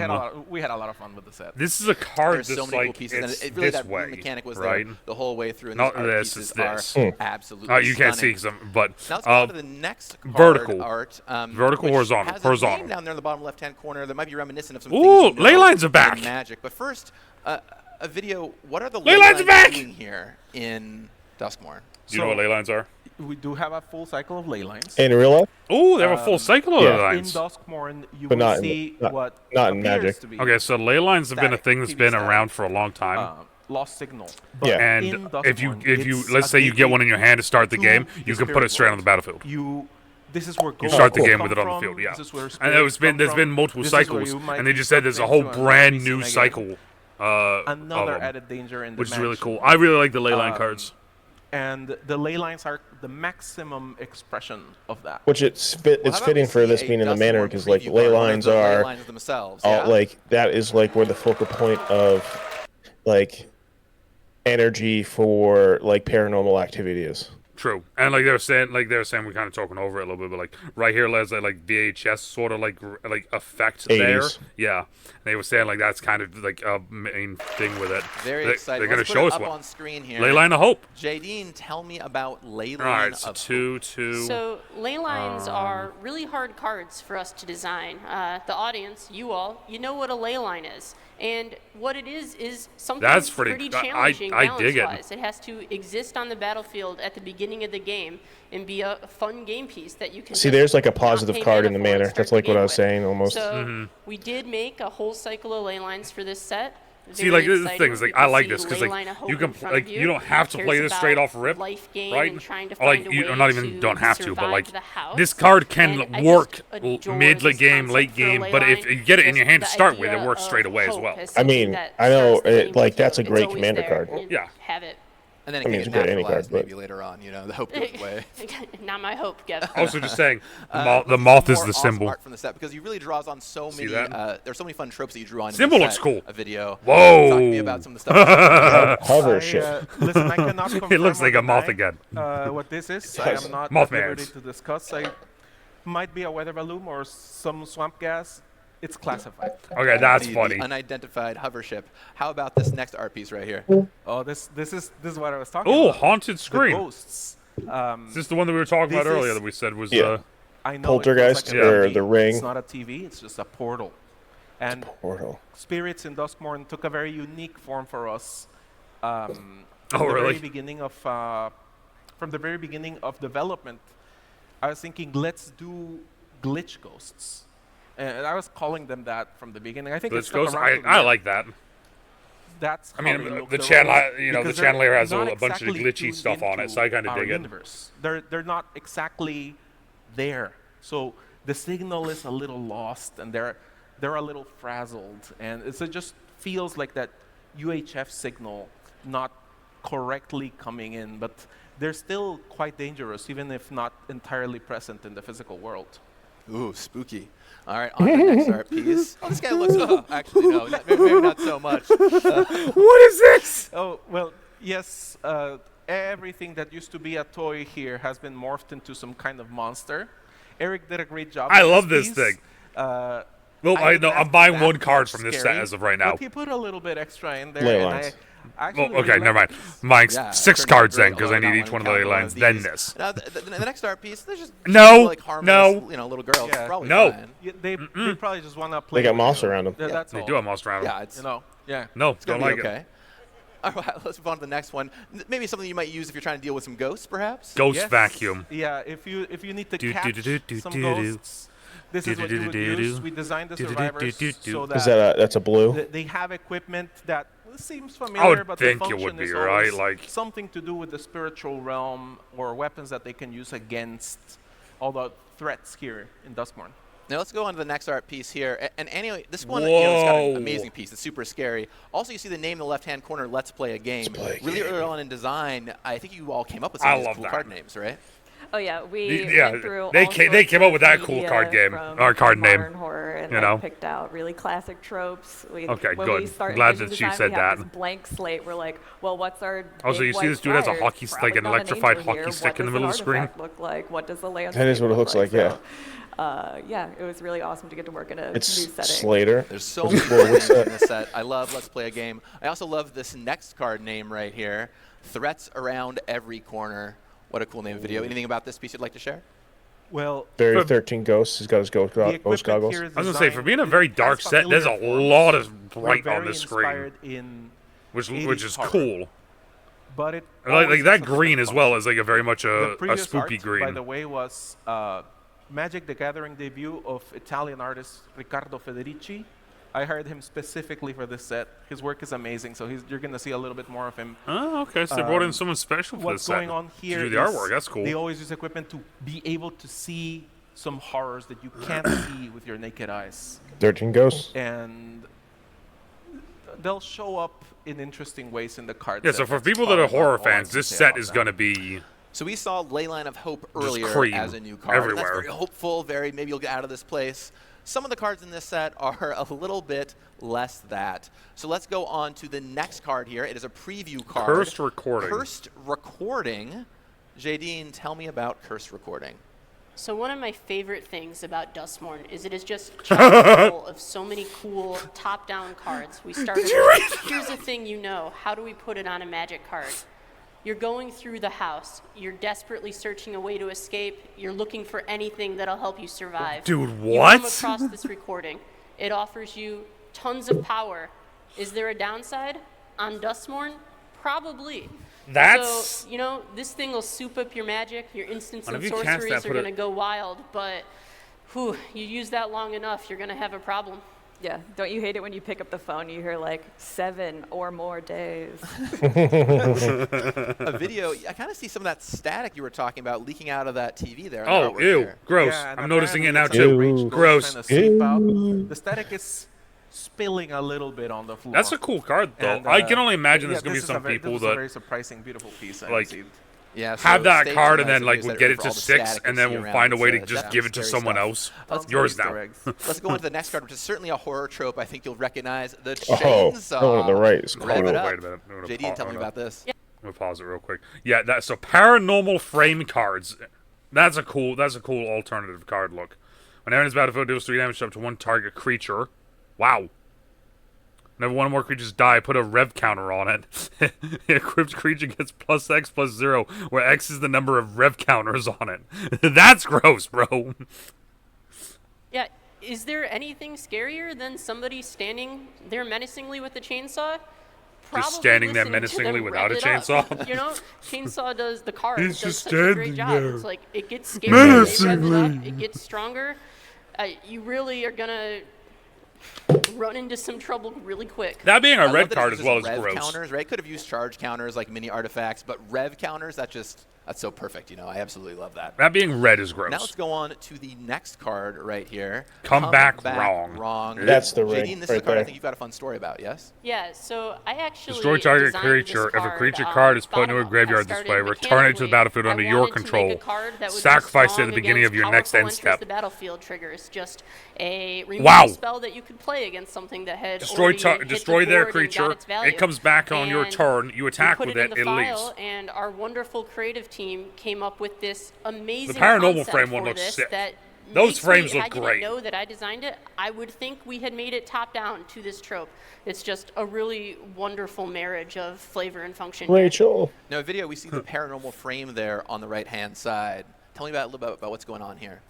we had a lot of fun with the set. This is a card There's that's so many cool like pieces, it's and really this that way, mechanic was right? there the whole way through. And Not these art this, pieces it's this. are absolutely You can't see, stunning. but Now let's go on to the next card vertical. art. Vertical, which horizontal, has horizontal. A name down there in the bottom left-hand corner that might be reminiscent of some Ooh, things you know ley lines are in back. Magic. But first, a video. What are the Ley ley lines lines are back. doing here in Duskmourn? Do you know what ley lines are? We do have a full cycle of ley lines. In real life? Oh, they have a full cycle of yeah. ley In lines. Duskmourn, you But will not in- see not- what not in appears Magic. to be Okay, so ley lines have been a static, thing that's PV been static, around for a long time. lost signal. Yeah. And in if you Duskmourn, let's it's say you get one in your hand to start the to game, the you can put spirit it straight on the world. battlefield. This is where You ghosts start the cool. game come with it on the from, field, yeah. This is where And spirits come there's from, been multiple this is where cycles, you might and they be just said there's a whole something to brand piecing new again. cycle. Another of 'em, added danger in the which is really match. cool. I really like the ley line cards. And the ley lines are the maximum expression of that. Which it's Well, it's how about fitting we for see this a being in the Duskmourn manner because like preview ley card, one of lines the ley are lines themselves. all, Yeah? like that is like where the focal point of like energy for like paranormal activity is. True, and like they were saying, we're kind of talking over it a little bit, but like right here, there's that like VHS sort of like effect there. 80s. Yeah, they were saying like that's kind of like a main thing with it. Very They- exciting. They're going Let's to put show it us up one. on screen here. Ley line of hope. Jadine, tell me about Ley All Line right, so of two. So ley lines are really hard cards for us to design. The audience, you all, you know what a ley line is. And what it is something That's pretty- challenging I dig it. balance-wise. It has to exist on the battlefield at the beginning of the game and be a fun game piece that you can See, just there's like a not positive pay card mana in the for and manner. start That's the like what game I was with. saying almost. So we did make a whole cycle of ley lines for this set. See, Very like this is the exciting. thing is like You I can like see this because ley like line of hope you in can front like of you don't have to Cares play this straight about off rip, life gain right? and trying to Or, like find a you way not even to don't have to, but survive like the house. this card And can I work just adore mid this game, concept late for a game, ley but if line. you get it in Just your hand to the start with, idea it works of straight away as hope well. is I mean, something that I know stirs the it, like that's a game. great It's always commander there. card. You Yeah. Have it. And then I it mean, can it's get good any naturalized card, maybe but- later on. You know, the hope goes away. Not my hope, Gavin. Also, just saying, Let's the see moth some is more the awesome symbol. art from the set because you really draws on so See many. that? There's so many fun tropes that you drew on. in Symbol the looks set, cool. A video. Whoa. Talk to me about some of the stuff. Hover I, shit. Listen, I cannot confirm It looks or like a moth deny, again. what this is. It I does. am not Mothman. at liberty to discuss. I might be a weather balloon or some swamp gas. It's classified. Okay, that's the funny. unidentified hover ship. How about this next art piece right here? Oh, this is what I was talking Oh, about. haunted The screen. ghosts. Is this the one that we were talking about This earlier is- that we said was Yeah. I know Poltergeist it feels like a or TV. the Ring. It's not a TV. It's just a portal. And Portal. spirits in Duskmourn took a very unique form for us. From Oh, the really? very beginning of from the very beginning of development, I was thinking, let's do glitch ghosts, and I was calling them that from the beginning. I think Glitch it's stuck Ghost? around to the I end. like that. That's I how mean, we look the at channel, roles, you know, the because channel they're here has not a bunch of exactly glitchy tuned stuff on it, into so I kind of our dig it. universe. They're not exactly there, so the signal is a little lost, and they're a little frazzled, and it just feels like that UHF signal not correctly coming in, but they're still quite dangerous, even if not entirely present in the physical world. Ooh, spooky. All right, on to the next art piece. Oh, this guy looks. Actually, no, maybe not so much. What is this? Oh, well, yes, everything that used to be a toy here has been morphed into some kind of monster. Eric did a great job. I with love this piece. thing. Uh, Well, I know didn't I'm have buying that one card much from this set scary, as of right now. But he put a little bit extra in there. Ley and lines. I actually Well, okay, really never like mind. this. Mine's Yeah, 6 turned out cards great, then, because I although need not each when one of we the count lines, of then these. this. Now, the next art piece, they're just No, like harmless, no. you know, little girls. Yeah. Probably No. fine. Yeah, they probably just want to play. They got with moss you. around them. Yeah, that's They all. do have monster around them. Yeah, it's You know, yeah. No, it's gonna don't be like okay. All right, let's move on to the next one. Maybe something you might use if you're trying to deal with some ghosts, perhaps. it. Ghost Yes. vacuum. Yeah, if you need to Do, do, catch do, do, do, some do, do. ghosts, this is what you would Do, do, do, use. do. We designed the Do, do, do, survivors do, do. so Is that that's a blue? they have equipment that seems familiar, would but think the it function would be, is right? always Like- something to do with the spiritual realm or weapons that they can use against all the threats here in Duskmourn. Now let's go on to the next art piece here. And anyway, this one, you know, it's got an Whoa. amazing piece. It's super scary. Also, you see the name in the left-hand corner, Let's Play a Game. Play a Really Game. early on in design, I think you all came up with some I of these love cool that. card names, right? Oh yeah, we Yeah, went through they all came- they sorts came up of with that cool media card game, from or card name, modern horror, and you like, know? picked out really classic tropes. Okay, when good. We start Glad Vision that she Design, said we have that. This blank slate. We're like, well, what's our Oh, so big you see white this dude has a flyer? hockey stick, Probably an not an electrified angel hockey here. stick What in the does middle an of the screen? artifact look like? What does the landscape That is what it looks like, yeah. Yeah, it was really awesome to get to work in a It's new setting. Slater. There's so many Whoa, what's things in that? this set. I love Let's Play a Game. I also love this next card name right here. Threats around every corner. What a cool name video. Anything about this piece you'd like to share? Well, Very For- 13 Ghosts. He's got his ghost the equipment goggles. here is I was gonna say, for designed being a in very as dark set, there's a familiar lot forms. of We're bright on very the screen, inspired in which 80s is horror, cool. But it Like always that has a green as fun well is like a very much The a previous spoopy art, by green. the way, was Magic the Gathering debut of Italian artist Riccardo Federici. I hired him specifically for this set. His work is amazing, so you're going to see a little bit more of him. Oh, okay. So they brought in someone special for this What's set going on here to do the is artwork. That's cool. They always use equipment to be able to see some horrors that you can't see with your naked eyes. 13 Ghosts. And they'll show up in interesting ways in the card Yeah. set. So for That's people that are part of horror all I fans, can this say set about is that. going to be So we saw Leyline of Hope Just earlier cream as a new card. And everywhere. that's very hopeful, very maybe you'll get out of this place. Some of the cards in this set are a little bit less that. So let's go on to the next card here. It is a preview card. Cursed Recording. Cursed Recording. Jadine, tell me about Cursed Recording. So one of my favorite things about Duskmourn is it is just chock full of so many cool top-down cards. We started with, here's a thing you know, how do we put it on a magic card? You're going through the house, you're desperately searching a way to escape, you're looking for anything that'll help you survive. Dude, You what? come across this recording. It offers you tons of power. Is there a downside on Duskmourn? Probably. That's- So, you know, this thing will soup up your magic, your instants and Whenever you cast sorceries that, are put it- going to go wild, but whew, you use that long enough, you're going to have a problem. Yeah, don't you hate it when you pick up the phone, you hear like 7 or more days? A video, I kind of see some of that static you were talking about leaking out of that TV there. on the Oh, artwork ew, here. gross. Yeah, and I'm noticing it now apparently too. it's a range goes Gross. trying to seep out. The static is spilling a little bit on the floor. That's a cool card though. And, I can only imagine yeah, there's gonna be this is a some very- people this is a that very surprising, beautiful piece. I like, received. Yeah, so have that stay card tuned and on then like some we'll videos get that it for to all the 6 static and you then see we'll around. find a way to It's, just definitely give it to scary someone stuff. else. Let's Yours Easter now. eggs. Let's go into the next card, which is certainly a horror trope. I think you'll recognize the Oh, chainsaw. the one on the right is Rev cool. it up. Wait a minute. I'm gonna JD, tell me about this. I'm gonna pause it real quick. Yeah, that's so paranormal frame cards. That's a cool alternative card look. When enters battlefield, deals 3 damage up to one target creature. Wow. Whenever one or more creatures die, put a rev counter on it. Equipped creature gets +X+0, where X is the number of rev counters on it. That's gross, bro. Yeah, is there anything scarier than somebody standing there menacingly with a chainsaw? Probably standing there listening to them menacingly without rev a it up. chainsaw? You know, chainsaw does the card. He's does just such a great standing job. there. It's like it gets scary. They rev it up, Menacingly. it gets stronger. You really are gonna run into some trouble really quick. That being I a love red that it card as uses well is rev gross. counters, right? Could have used charge counters like mini artifacts, but rev counters, that's so perfect. You know, I absolutely love that. That being red is gross. Now let's go on to the next card right here. Come back wrong. Wrong. That's the ring Jadine, this is a right card I there. think you've got a fun story about, yes? Yeah, so I actually Destroy target designed creature. this If a card, creature card is put into bottom a up. graveyard I started display, return it to the mechanically. battlefield I under your wanted to make control. a card that would be Sacrifice it at strong the beginning of against your next powerful end enters step. The battlefield triggers, just a removal Wow. spell that you could play against something that had Destroy already hit the destroy their board and got creature. its value. It comes back on your And turn. You attack we put with it, in it. the It file, leaves. And our wonderful creative team came up with this amazing The paranormal concept frame one for looks this sick. that Those makes frames me, look I great. didn't know that I designed it. I would think we had made it top down to this trope. It's just a really wonderful marriage of flavor and function. here. Rachel. Now, video, we see the paranormal frame there on the right-hand side. Tell me a little bit about what's going on here.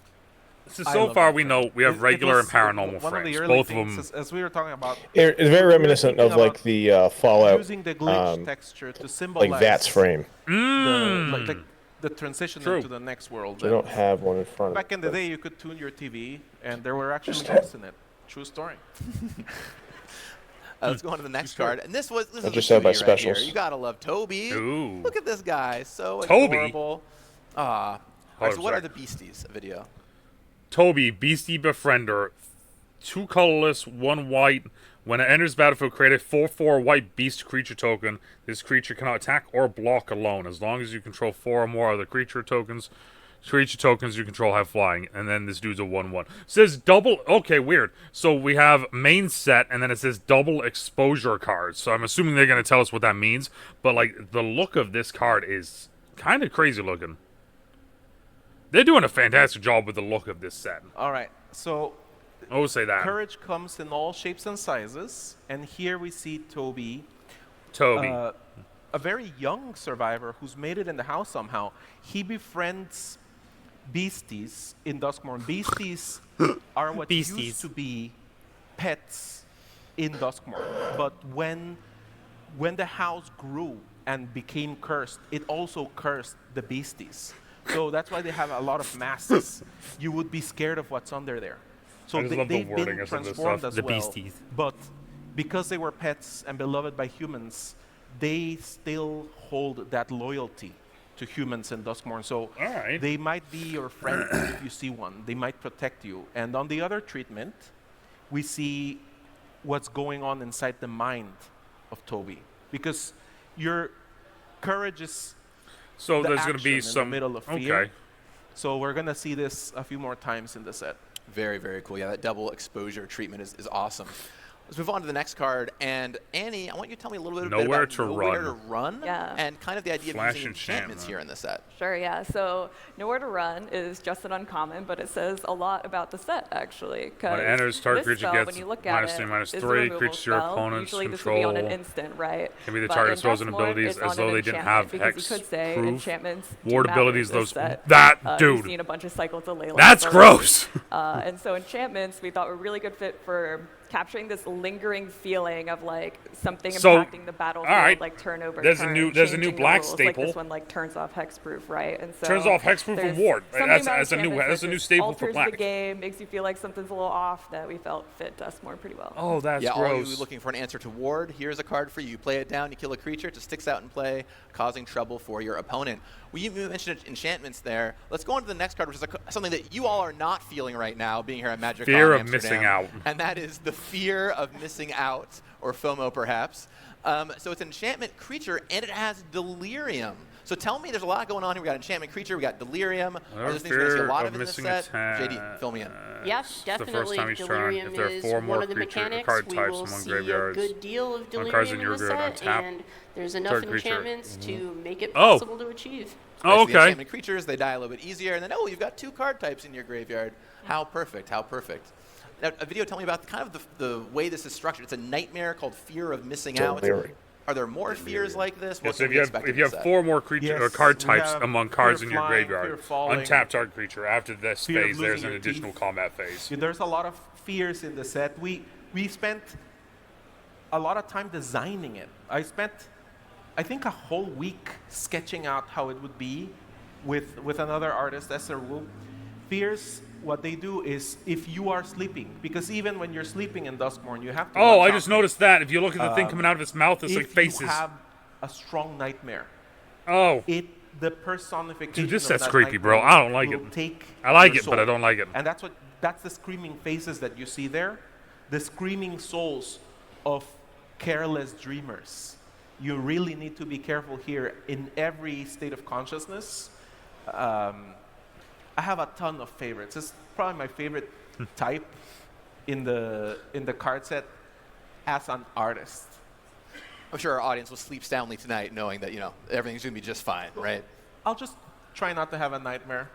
So I so love far that we frame. know we have It regular and was paranormal one of frames. the early Both of things, them. as we were talking about, It's very reminiscent of thinking like about the Fallout, using the glitch texture to symbolize like Vats frame. the transition True. into the next world. I don't have one in front of Back me, in the but- day, you could tune your TV, and there were actually ghosts in it. True story. Let's go on to the next card. And this is a just said by cutie right here. specials. You gotta love Toby. Ooh. Look at this guy. So Toby? adorable. All right, Hold so on what a are the sec. beasties? A video. Toby, Beastie Befriender. 2 colorless, 1 white. When it enters battlefield, create a 4/4 white beast creature token. This creature cannot attack or block alone. As long as you control 4 or more other creature tokens, Creature tokens you control have flying, and then this dude's a 1/1. Says double. Okay, weird. So we have main set, and then it says double exposure cards. So I'm assuming they're gonna tell us what that means. But like the look of this card is kind of crazy looking. They're doing a fantastic job with the look of this set. All right, so I will say that. courage comes in all shapes and sizes, and here we see Toby, Toby. a very young survivor who's made it in the house somehow. He befriends beasties in Duskmourn. Beasties are what used to be pets in Duskmourn, but when the house grew and became cursed, it also cursed the beasties. So that's why they have a lot of masks. You would be scared of what's under there. So I just love the they've wording been of some of this transformed stuff. as The well. beasties. But because they were pets and beloved by humans, they still hold that loyalty to humans in Duskmourn. So Alright. they might be your friend if you see one. They might protect you. And on the other treatment, we see what's going on inside the mind of Toby. Because your courage is So the there's going to be action in some. the middle of fear. Okay. So we're going to see this a few more times in the set. Very, very cool. Yeah, that double exposure treatment is awesome. Let's move on to the next card. And Annie, I want you to tell me a little bit Nowhere about to Nowhere to Run. Run. Yeah. And kind of the idea Flash of using enchantment. enchantments here in the set. Sure, yeah. So Nowhere to Run is just an uncommon, but it says a lot about the set, actually. When it enters, target this creature spell, gets when you look at minus it, 3, minus is a 3. removal Creatures your spell. opponents Usually this would be on an control. instant, right? Can be the But target in spells and Duskmourn, abilities it's as on though an they didn't enchantment, have because hex you could say proof. enchantments do Ward matter abilities, in those. this set. That dude. You've seen a bunch of cycles of Layla. That's gross. And so enchantments we thought were really good fit for capturing this lingering feeling of like something So, impacting the battlefield, alright. like turn over There's a turn, new changing the black rules. staple. Like this one like turns off hexproof, right? And so Turns off hexproof and there's ward. something That's about a new enchantments that's a that new just staple for alters black. the game, makes you feel like something's a little off that we felt fit Duskmourn pretty well. Oh, that's Yeah, all gross. you looking for an answer to ward, here's a card for you. You play it down, you kill a creature, it just sticks out in play, causing trouble for your opponent. Well, you mentioned enchantments there. Let's go on to the next card, which is something that you all are not feeling right now, being here at MagicCon Fear of Amsterdam. missing out. And that is the fear of missing out, or FOMO perhaps. So it's an enchantment creature, and it has delirium. So tell me, there's a lot going on here. We got enchantment creature, we got delirium. Are those things we're going to see a lot of in this set? JD, fill me in. Yes, the first definitely. time each turn, Delirium if there are is 4 more one of the creature mechanics. card We types will among see graveyards, a good deal of on cards in delirium your in the graveyard, set, untap and there's enough target creature. enchantments to make it Oh. possible to achieve. Oh, Right, so the okay. enchantment creatures, they die a little bit easier, and then, oh, you've got 2 card types in your graveyard. How perfect, how perfect. Now, a video, tell me about kind of the way this is structured. It's a nightmare called Fear of Missing Out. Delirium. Are there more fears like this? Yeah, What so can if we you expect have, in if you this have set? 4 more creature Yes, card we types have among fear cards of in your flying, fear graveyard, of falling, untap target creature. After this fear of phase, there's losing an your additional teeth. combat phase. Yeah, there's a lot of fears in the set. We spent a lot of time designing it. I spent, I think, a whole week sketching out how it would be with another artist, Esther Wu. Fears, what they do is if you are sleeping, because even when you're sleeping in Duskmourn, you have to. Oh, watch I out. just noticed that. If you look at the thing coming out of its mouth, it's like If faces. you have a strong nightmare, Oh, the personification. Dude, this of set's that creepy, bro. nightmare I don't like will it. Take I like your it, but I soul. don't like it. And that's the screaming faces that you see there, the screaming souls of careless dreamers. You really need to be careful here in every state of consciousness. I have a ton of favorites. It's probably my favorite type in the card set as an artist. I'm sure our audience will sleep soundly tonight knowing that, everything's going to be just fine, right? I'll just try not to have a nightmare,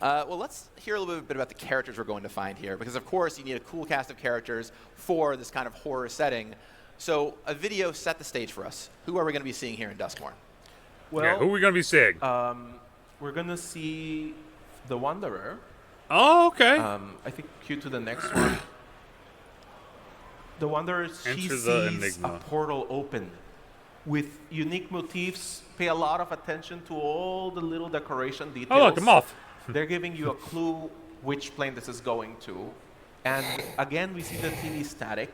Well, let's hear a little bit about the characters we're going to find here, because of course you need a cool cast of characters for this kind of horror setting. So a video set the stage for us. Who are we going to be seeing here in Duskmourn? Well, yeah, who are we going to be seeing? we're going to see the Wanderer. Oh, okay. I think cue to the next one. The Wanderer, she Enter sees the a enigma. portal open with unique motifs. Pay a lot of attention to all the little decoration details. Oh, look, a moth. They're giving you a clue which plane this is going to. And again, we see the TV static.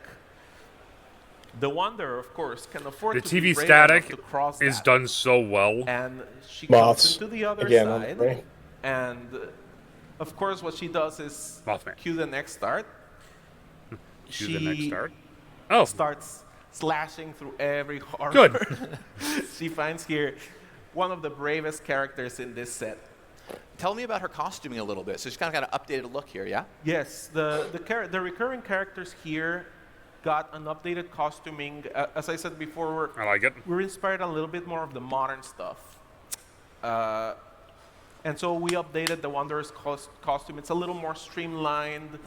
The Wanderer, of course, can afford The to be TV brave static enough to cross is that. done so well. And she Moths. comes into the other Again, on the side. way. And of course, what she does is Mothman. cue the next start. To the next She start. Oh, starts slashing through every horror. good. She finds here one of the bravest characters in this set. tell me about her costuming a little bit. So she's kind of got an updated look here, yeah? Yes, the recurring characters here got an updated costuming. As I said before, I like it. we're inspired a little bit more of the modern stuff. And so we updated the Wanderer's costume. It's a little more streamlined.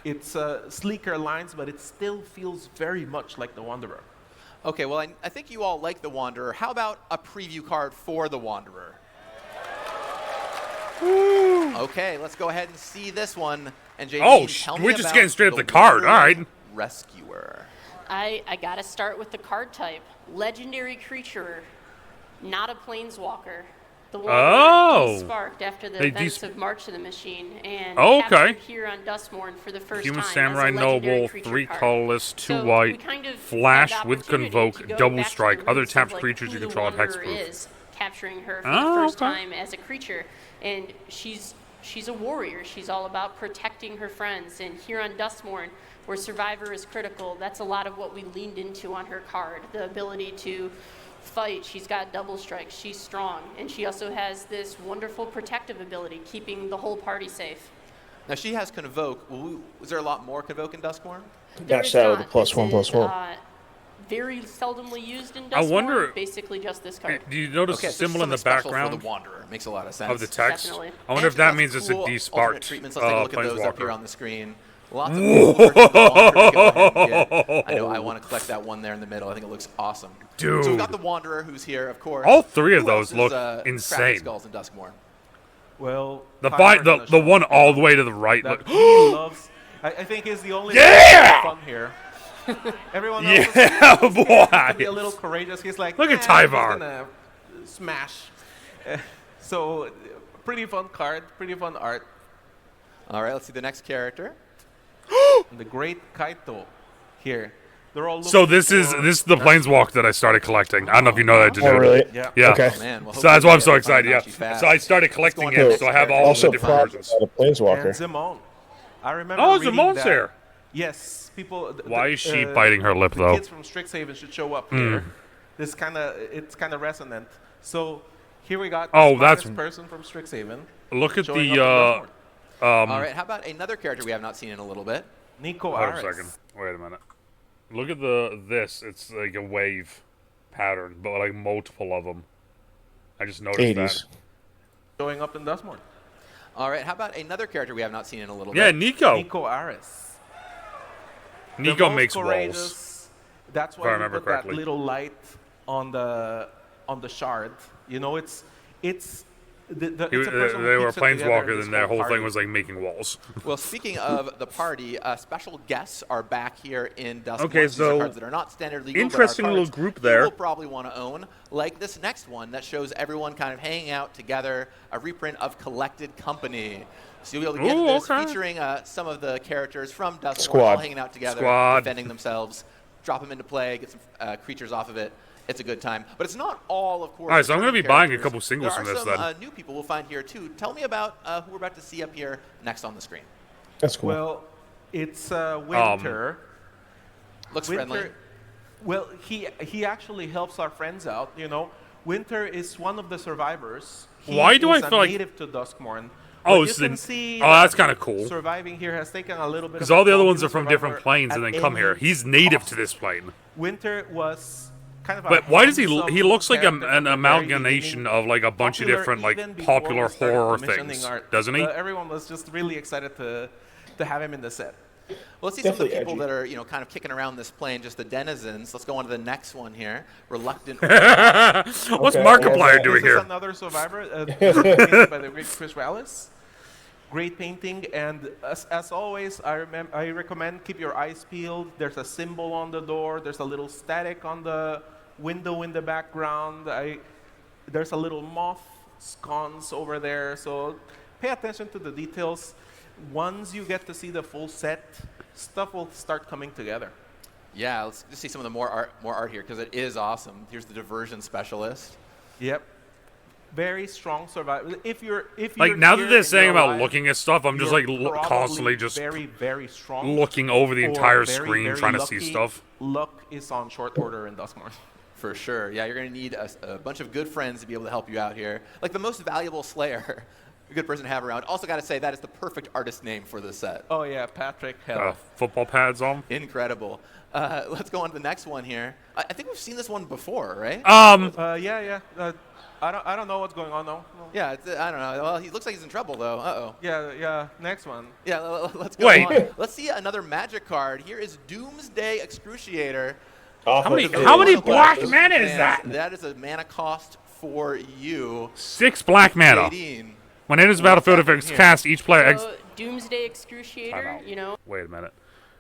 It's sleeker lines, but it still feels very much like the Wanderer. Okay, well, I think you all like the Wanderer. How about a preview card for the Wanderer? Okay, let's go ahead and see this one. And JD, tell me we're just about getting straight up the the card. All Wanderer right. Rescuer. I gotta start with the card type. Legendary creature, not a planeswalker. The one sparked after the events of March of the Machine and captured here on Duskmourn for the first Human time Samurai as a legendary Noble, creature 3 card. colorless, 2 So white, we kind of flash had the with opportunity convoke, to go double back to strike, the other roots of, tapped like, creatures who you the control at Wanderer hexproof. is, capturing her for the first time as a creature, and she's a warrior. She's all about protecting her friends, and here on Duskmourn, where Survivor is critical, that's a lot of what we leaned into on her card, the ability to fight. She's got double strikes. She's strong, and she also has this wonderful protective ability, keeping the whole party safe. Now, she has Convoke. Was there a lot more Convoke in Duskmourn? Match that with the +1/+1. Very seldomly used in Duskmourn. I wonder. Basically, just this card. Do you notice Okay, the so symbol in the something special background for the Wanderer. Makes a lot of sense. of the text? Definitely. I wonder if And that lots means of it's cool a alternate desparked treatments. Let's take a look at those up here planeswalker. on the screen. Lots of cool versions of the Wanderer to go ahead and get. I know I want to collect that one there in the middle. I think it looks awesome. Dude. So we've got the Wanderer, who's here, of course. All 3 of Who those else is, look cracking insane. skulls in Duskmourn? Well, The Tyler the one all the way to the right. that Look. he loves. I think is the only fun here. Everyone else Yeah, is to be a boy. little courageous. He's like, Look at he's Tyvar. gonna smash. So, pretty fun card, pretty fun art. All right, let's see the next character. And the Great Kaito here. They're all So looking this is for the planeswalk that I started collecting. I don't know if you know that. Oh, really? Yeah. Yeah. Okay. Oh, man. Well, So that's why I'm so hopefully excited. they Yeah. find out you So I fast. started collecting Let's go on him. to So I have all of Also, the different proud versions. about a Planeswalker. And Zimone. I remember Oh, reading Zimon's that. here. Yes, people. Why is she biting her lip the though? Kids from Strixhaven should show up here. It's kind of resonant. So here we got. Oh, this that's- smartest person from Strixhaven. Look at showing the. up in All right, how about another character we have not seen in a little bit? Nico Hold on a Aris. second. Wait a minute. Look at this. It's like a wave pattern, but like multiple of them. I just noticed 80s. Showing up in Duskmourn. All right, how about another character we have not seen in a little that. Yeah, bit? Nico. Nico Aris. The Nico most makes walls. courageous. That's I why we remember put that correctly. little light on the shard. You know, it's the it's a person who They were keeps it together in planeswalkers, this and their whole party. thing was like making walls. Well, speaking of the party, special guests are back here in Duskmourn. Okay, These are so cards that are not standard legal, interesting but are little cards group you there. will probably want to own, like this next one that shows everyone kind of hanging out together, a reprint of Collected Company. So you'll be able to get Ooh, this okay. featuring some of the characters from Duskmourn Squad. all hanging out together, Squad. defending themselves, drop them into play, get some creatures off of it. It's a good time. But it's not all, of course. All right, so I'm gonna returning be buying a characters. couple singles there from this, are some, then. new people we'll find here, too. Tell me about who we're about to see up here next on the screen. That's cool. Well, it's Winter. Looks Winter. friendly. Well, he actually helps our friends out. You know, Winter is one of the survivors. He Why do I is a feel like- native to Duskmourn. Oh, But you it's can the- see oh, that that's kinda cool. Surviving here has taken a little bit. Because of all the a other toll. ones He are was from a different survivor planes at and then come any here. He's native cost. to this plane. Winter was kind of. But a why does he? handsome He looks like character from an the very amalgamation beginning. of like a bunch of Popular different even like before popular we started horror commissioning things, art. doesn't he? Everyone was just really excited to have him in the set. Well, let's see some of the Definitely people edgy. that are, kind of kicking around this plane, just the denizens. Let's go on to the next one here. Reluctant. What's Okay, Markiplier okay. doing This is here? another survivor painted by the great Chris Wallace. Great painting, and as always, I recommend keep your eyes peeled. There's a symbol on the door. There's a little static on the window in the background. There's a little moth sconce over there. So pay attention to the details. Once you get to see the full set, stuff will start coming together. Yeah, let's just see some of the more art here because it is awesome. Here's the diversion specialist. Yep. Very strong survival. If you're Like now that here they're in saying real about life, looking at stuff, I'm just you're like probably constantly just very, very strong. looking over the or entire very, screen very trying to see lucky. stuff. Luck is on short order in Duskmourn. For sure. Yeah, you're going to need a bunch of good friends to be able to help you out here. Like the most valuable Slayer a good person to have around. Also got to say, that is the perfect artist name for this set. Oh yeah, Patrick Hell. Football pads on. Incredible. Let's go on to the next one here. I think we've seen this one before, right? Yeah. I don't know what's going on though. No. Yeah, I don't know. Well, he looks like he's in trouble though. Uh-oh. Yeah. Next one. Yeah, let's go Wait. on. Let's see another Magic card. Here is Doomsday Excruciator. How many black mana is that? That is a mana cost for you. 6 black mana. Nadine. When it enters the battlefield, if it's cast, each player. So, Doomsday Excruciator, you know. Wait a minute.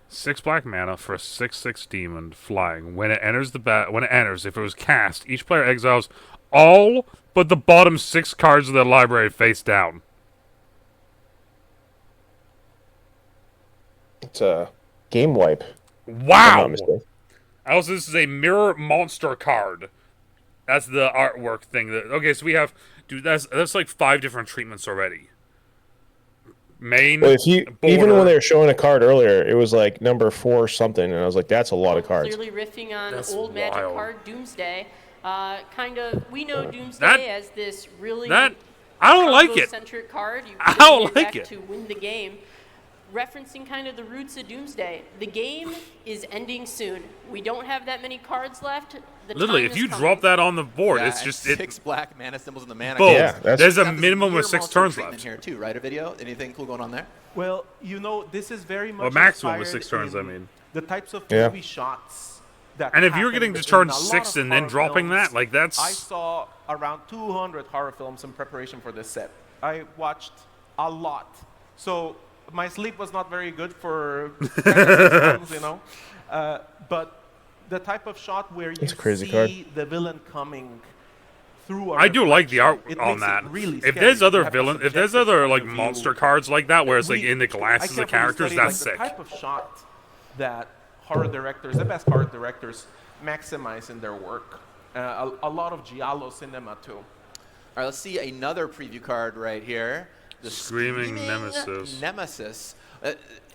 6 black mana for a 6/6 demon flying. When it enters, if it was cast, each player exiles all but the bottom 6 cards of their library face down. It's a game wipe. if I'm Wow. not mistaken. Also, this is a mirror monster card. That's the artwork thing. Okay, so we have, dude. That's like 5 different treatments already. Main. Well, if you even border. when they were showing a card earlier, it was like number 4 something, and I was like, "That's a lot of cards." Clearly riffing on That's old Magic wild. card Doomsday. We know Doomsday That- as this really I don't like it. centric card. You I put don't in your like deck it. to win the game. Referencing kind of the roots of Doomsday. The game is ending soon. We don't have that many cards left. The Literally, time if is you coming. drop that on the board, Yeah, it's and just 6 black mana symbols in the mana. Boom. Yeah, that's- There's a Got this minimum mirror of 6 monster turns treatment left. here too, right? A video? Anything cool going on there? Well, you know, this is very much Well, maximum was inspired 6 turns, I in mean. the types of Yeah. movie shots that And if you're happen getting to in charge a lot 6 of and then horror dropping films. that, like, that's- I saw around 200 horror films in preparation for this set. I watched a lot. So my sleep was not very good for kind of 6 months, you know. But the type of shot where you It's a crazy see card. the villain coming through a I do like the art reflection, it on makes it that. really If scary. there's You other have a villain, if there's subjective other point like of view. monster cards like that, where it's like We- in the I glasses of carefully characters, studied, that's like, sick. The type of shot that horror directors, the best horror directors, maximize in their work. A lot of giallo cinema too. All right, let's see another preview card right here. The Screaming Nemesis. Nemesis.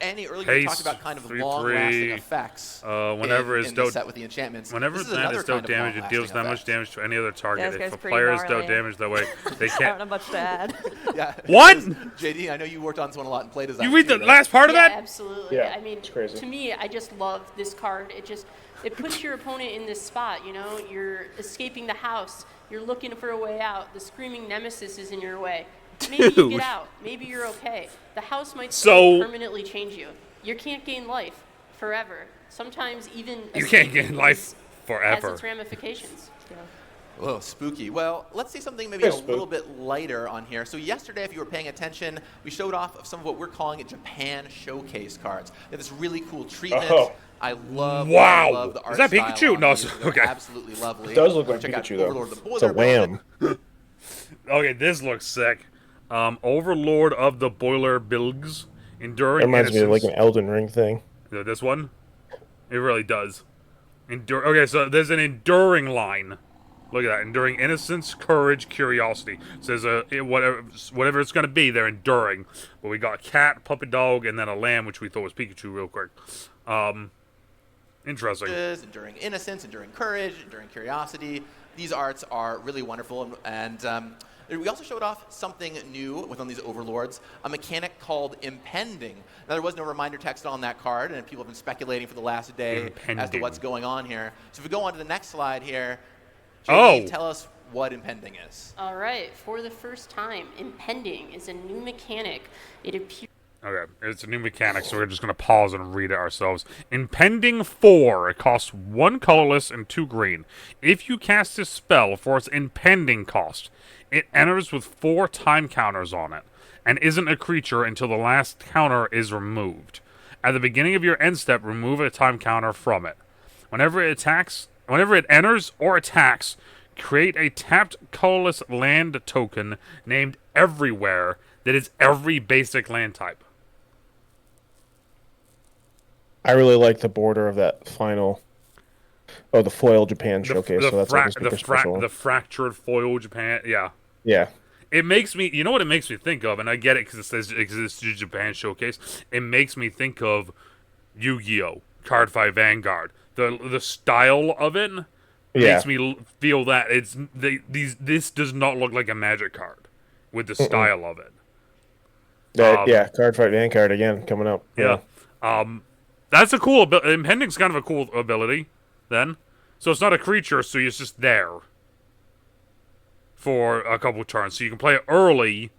Annie, earlier you Haste, talked about kind of 3/3. long-lasting effects. Whenever in it's the dealt- set with the enchantments. Whenever This is that another is dealt kind of damage, it deals long-lasting that much effect. damage to any other target. this If guy's a pretty player is dealt gnarly. damage that way, they I don't can't. know much to add. Yeah. What? JD, I know you worked on this one a lot in play design. You read too, the right? last part of Yeah, that? absolutely. Yeah, I mean, it's crazy. to me, I just love this card. It puts your opponent in this spot. You know, you're escaping the house. You're looking for a way out. The screaming nemesis is in your way. Maybe you Dude. get out. Maybe you're okay. The house might So- permanently change you. You can't gain life forever. Sometimes even You can't escaping gain life has forever. its ramifications. Whoa, spooky. Well, let's see something maybe a Spook. little bit lighter on here. So yesterday, if you were paying attention, we showed off of some of what we're calling Japan showcase cards. They have this really cool treatment. Oh. I love the art Is that style Pikachu? on No, these. it's- They're okay. absolutely lovely. It does look like Check out Pikachu though. Overlord of the It's a Boiler Building. wham. Okay, this looks sick. Overlord of the Boiler Bilgs. It Enduring reminds me of like Innocence. an Elden Ring thing. This one? It really does. Okay, so there's an enduring line. Look at that. Enduring innocence, courage, curiosity. So there's whatever it's going to be, they're enduring. But we got a cat, puppet dog, and then a lamb, which we thought was Pikachu real quick. Interesting. Enduring innocence, enduring courage, enduring curiosity. These arts are really wonderful, and we also showed off something new within these overlords, a mechanic called impending. Now, there was no reminder text on that card, and people have been speculating for the last day as to Impending. what's going on here. So if we go on to the next slide here, Oh. JD, tell us what impending is. All right. For the first time, impending is a new mechanic. It appears. Okay, it's a new mechanic, so we're just going to pause and read it ourselves. Impending 4. It costs 1 colorless and 2 green. If you cast this spell for its impending cost, it enters with 4 time counters on it, and isn't a creature until the last counter is removed. At the beginning of your end step, remove a time counter from it. Whenever it enters or attacks, create a tapped colorless land token named Everywhere that is every basic land type. I really like the border of that final. Oh, the foil Japan showcase. So that's like a super special one. the fractured foil Japan. Yeah. Yeah. It makes me, you know what it makes me think of, and I get it because it says it's a Japan showcase. It makes me think of Yu-Gi-Oh! Card 5 Vanguard. The style of it Yeah. makes me feel that this does not look like a Magic card with the style of it. Card fight Vanguard again coming up. Yeah. That's a cool ability. Impending's kind of a cool ability, then. So it's not a creature, so it's just there for a couple turns. So you can play it early,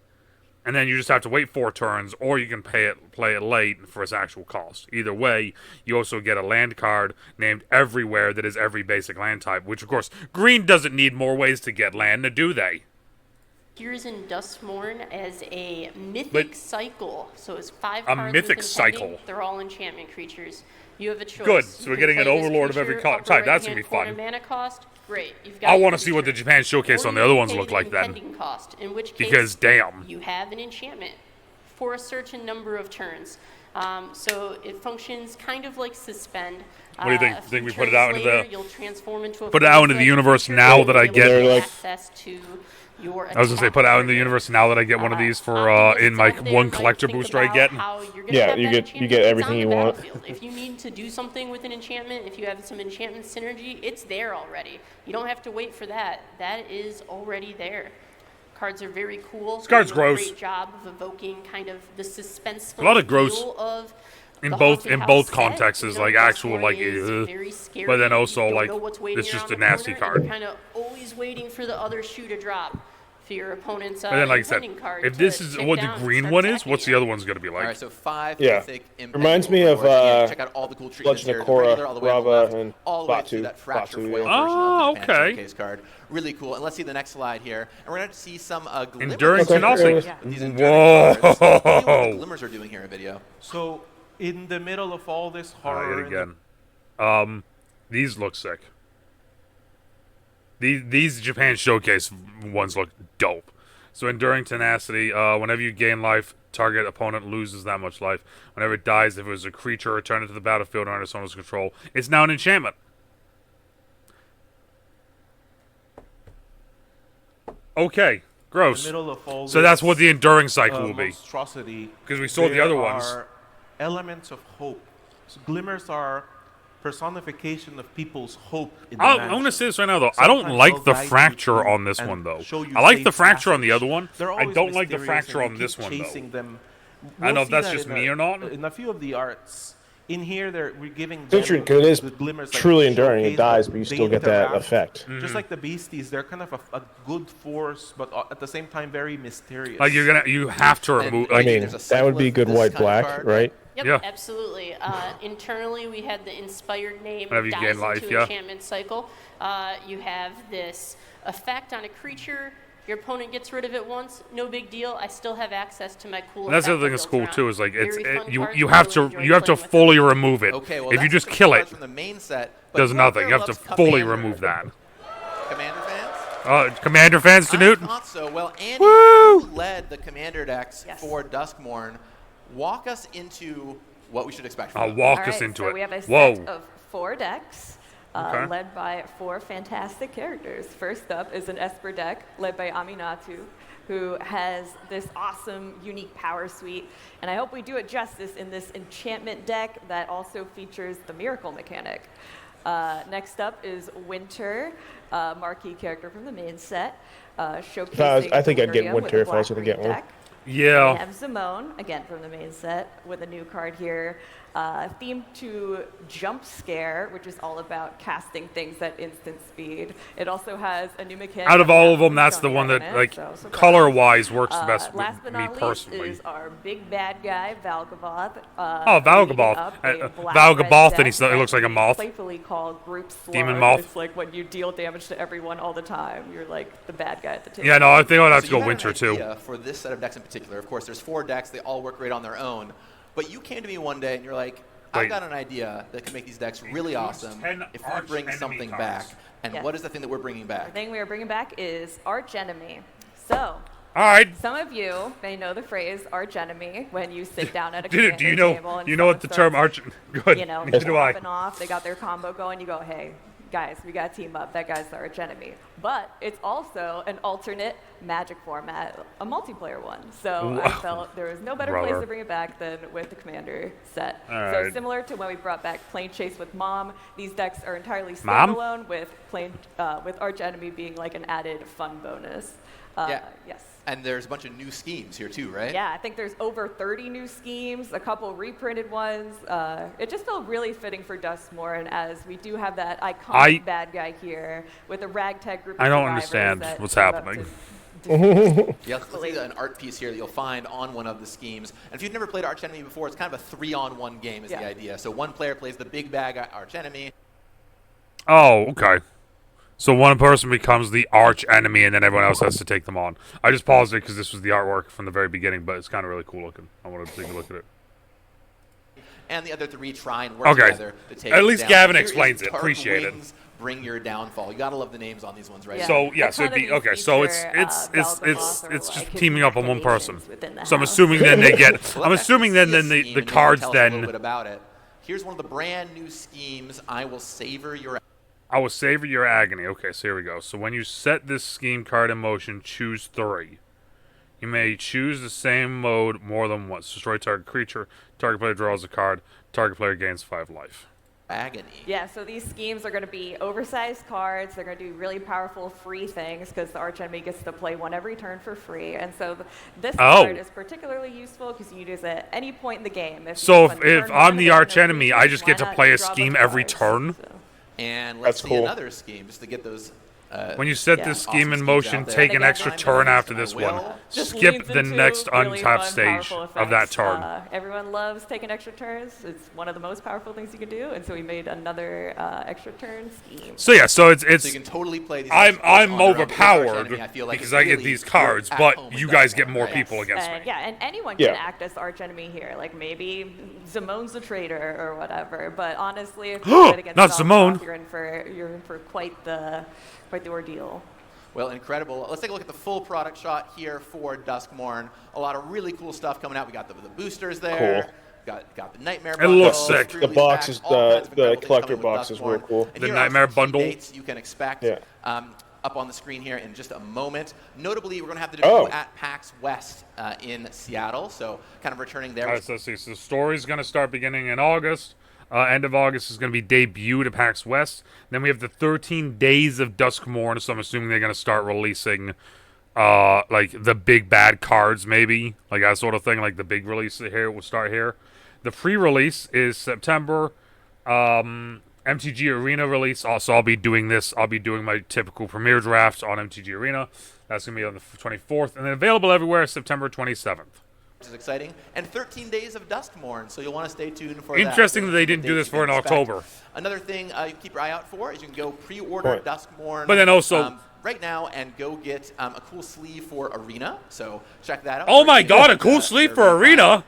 and then you just have to wait 4 turns, or you can play it late for its actual cost. Either way, you also get a land card named Everywhere that is every basic land type, which, of course, green doesn't need more ways to get land, do they? Appears in Duskmourn as a mythic cycle. So it's 5 cards. A mythic with cycle. Impending. They're all enchantment creatures. You have a choice. Good. So You we're can getting an play this overlord of every creature, type. upper That's going to be right-hand corner fun. Mana cost. Great. You've got I your want to see what the creature. Japan Showcase Or on the you other can ones pay look the like then. impending cost, in which case Because, damn. you have an enchantment for a certain number of turns. So it functions kind of like Suspend. What do you think? A few Think we put it turns out into later, the- you'll transform into a put it out into the full-fledged universe creature now and that I be able to get- They're like- access to your I was going to say, put it out in the universe now that I get one of these for, in my one collector booster I get. Yeah, you get everything you want. If you need to do something with an enchantment, if you have some enchantment synergy, it's there already. You don't have to wait for that. That is already there. Cards are very cool. This card's They do a gross. Great job of evoking kind of the suspense. A lot of gross. Of In the both haunted both house contexts set. is You know, like actual Duskmourn like is very scary. but then You also don't like know what's waiting it's just a around the nasty corner, and card. you're kind of always waiting for the other shoe to drop for your opponent's But then like I said, impending card if to this is chip what the down and green start one is, attacking what's you. the other one's going to be like? All right, so 5 Yeah. mythic impending Reminds me of, overlords. Check out all the cool treatments Legend here. of The Korra, regular all the way on the Rava, left, and all the way Batu. to that fracture Batu, foil yeah. version Oh, of the Japan okay. Showcase card. Really cool. And let's see the next slide here. And we're going to see some glimmers. Enduring Tenacity. Yeah. These enduring cards. Let's see what Whoa! the glimmers are doing here in video. So in the middle of all this horror, Yet again. These look sick. These Japan Showcase ones look dope. So Enduring Tenacity, whenever you gain life, target opponent loses that much life. Whenever it dies, if it was a creature, return it to the battlefield under someone's control. It's now an enchantment. Okay, gross. in the middle of all So this, that's what the Enduring cycle will be. monstrosity, Because we saw the other ones. There are elements of hope. So glimmers are personification of people's hope in the I'm magic. going to say this right now, though. I don't Sometimes like they'll the guide you fracture through on this and one, though. show you I like the safe fracture on the passage. other one. They're I always don't like the mysterious, fracture and on you this keep one, though. chasing them. I don't know We'll if see that's that just in me or not. In a few of the arts, in here, we're giving It's interesting because it is the glimmers, like, truly enduring. It showcase dies, how but you they still get that interact. effect. Just like the beasties, they're kind of a good force, but at the same time very mysterious. Like you have to remove. And I Like, mean, there's a that would be cyclist, good this white kind of black, card. right? Yep, Yeah. absolutely. Internally, we had the inspired name Whenever you dies gain life, into yeah. enchantment cycle. You have this effect on a creature. Your opponent gets rid of it once, no big deal. I still have access to my cool. and that's the effect other thing that's built cool around. too. Is like it's Very fun you card, you have really to enjoy you have to playing with fully remove it. Okay, well, If you that's just some kill cards it, from the main set, but does who out nothing. there You have to loves fully Commander? remove that. Commander fans? Commander fans, I DeNutte. thought so. Well, Andy, Woo! you led the Commander decks Yes. for Duskmourn. Walk us into what we should expect from I'll them. walk All us right, into so it. we have a set Whoa. of 4 decks, Okay. led by 4 fantastic characters. First up is an Esper deck led by Aminatu, who has this awesome, unique power suite. And I hope we do it justice in this enchantment deck that also features the miracle mechanic. Next up is Winter, marquee character from the main set, showcasing I think I'd get Delirium with Winter a if I was gonna black-green get one. deck. Yeah. We have Zimone, again from the main set, with a new card here, themed to Jump Scare, which is all about casting things at instant speed. It also has a new mechanic. Out of that all has of them, that's the Moonstone one that, in it, like, so surprise. color-wise works the best Last with but me not least personally. is our big bad guy, Valgavoth. Oh, Valgaboth. Valgaboth, and he looks like a moth. Playfully called Group Slug. Demon moth. It's like when you deal damage to everyone all the time. You're like the bad guy at the table. Yeah, no, I think I'd have to So you go had Winter an too. idea for this set of decks in particular. Of course, there's 4 decks. They all work great on their own. But you came to me one day and you're like, I've Wait. got an idea that can make these decks really Includes awesome 10 if we arch bring enemy something cards. back. And Yes. what is the thing that we're bringing The back? thing we are bringing back is Arch Enemy. So, All right. some of you may know the phrase arch enemy when you sit down at a Dude, do you commander know? table and You know what the term someone starts, arch? Good. you know, Neither do I. popping off, they got their combo going, you go, hey, guys, we got to team up. That guy's the arch enemy. But it's also an alternate Magic format, a multiplayer one. So I felt there was no better place Brother. to bring it back than with the Commander set. All So right. similar to when we brought back Plane Chase with Mom, these decks are entirely Mom? standalone with Arch Enemy being like an added fun bonus. Yeah. Yes. And there's a bunch of new schemes here too, right? Yeah, I think there's over 30 new schemes, a couple reprinted ones. It just felt really fitting for Duskmourn, as we do have that iconic bad guy here with a ragtag group of I don't survivors understand that what's team up happening. Yeah, let's see an art piece here that you'll find on one of the schemes. And if you've never played Arch Enemy before, it's kind of a 3-on-1 game is the idea. So one player plays the big bag Arch Enemy. Oh, okay. So one person becomes the arch enemy, and then everyone else has to take them on. I just paused it because this was the artwork from the very beginning, but it's kind of really cool looking. I want to take a look at it. And the other 3 try and work together to take At least down. Gavin Here explains is it. Dark Appreciate it. Wings, Bring Your Downfall. You gotta love the names on these ones, right? Yeah. So yeah, A so it'd ton be of these okay. So it's feature, it's Vel'Aoth or, just like, teaming up on one person. machinations within the So I'm house. assuming then they get. Well, I'm let's assuming actually then see a the scheme, the and maybe cards tell us a little then. bit about it. Here's one of the brand new schemes. I will savor your. I will savor your agony. Okay, so here we go. So when you set this scheme card in motion, choose 3. You may choose the same mode more than once. Destroy target creature. Target player draws a card. Target player gains 5 life. Agony. Yeah, so these schemes are going to be oversized cards. They're going to do really powerful free things because the archenemy gets to play one every turn for free. And so this card is particularly useful because you can use it at any point in the game. So if I'm the archenemy, I just get to play a scheme every turn? So. And let's That's see cool. another scheme just to get those. When you set Yeah. this scheme Awesome in schemes motion, out there. take And an again, extra Ryan turn Reynolds after and this I one. will. Just Skip leans the into next really untapped fun, stage powerful of that effects. turn. Everyone loves taking extra turns. It's one of the most powerful things you can do, and so we made another extra turn scheme. So yeah, so it's So you can totally play these. I'm on their own. With overpowered Arch Enemy, I feel like because it's I get really these cards, at but home you with guys Duskmourn, get more right? people against me. And, yeah, and anyone Yeah. can act as the archenemy here. Like maybe Zimon's the traitor or whatever. But honestly, if you fight against Not Vel'Aoth, Simone. you're in for quite the ordeal. Well, incredible. Let's take a look at the full product shot here for Duskmourn. A lot of really cool stuff coming out. We got the boosters there. Cool. Got the Nightmare It bundle. looks sick. Screw The loose box packs, is all kinds of the incredible things collector coming with box is Duskmourn. real cool. And The here are Nightmare some key bundle. dates you can expect Yeah. up on the screen here in just a moment. Notably, we're going to have the debut at PAX West in Seattle, so kind of returning there. All right, so let's see. So the story's going to start beginning in August. End of August is going to be debuted at PAX West. Then we have the 13 Days of Duskmourn, so I'm assuming they're going to start releasing like the big bad cards, maybe, like that sort of thing. Like the big release here will start here. The pre-release is September. MTG Arena release. Also, I'll be doing this. I'll be doing my typical premiere drafts on MTG Arena. That's going to be on the 24th. And then available everywhere September 27th. Which is exciting. And 13 Days of Duskmourn, so you'll want to stay tuned for Interesting that. that they didn't do this for in October. Another thing you can keep your eye out for is you can go pre-order Duskmourn But then also... right now and go get a cool sleeve for Arena. So check that out. Oh my god, a cool sleeve for Arena!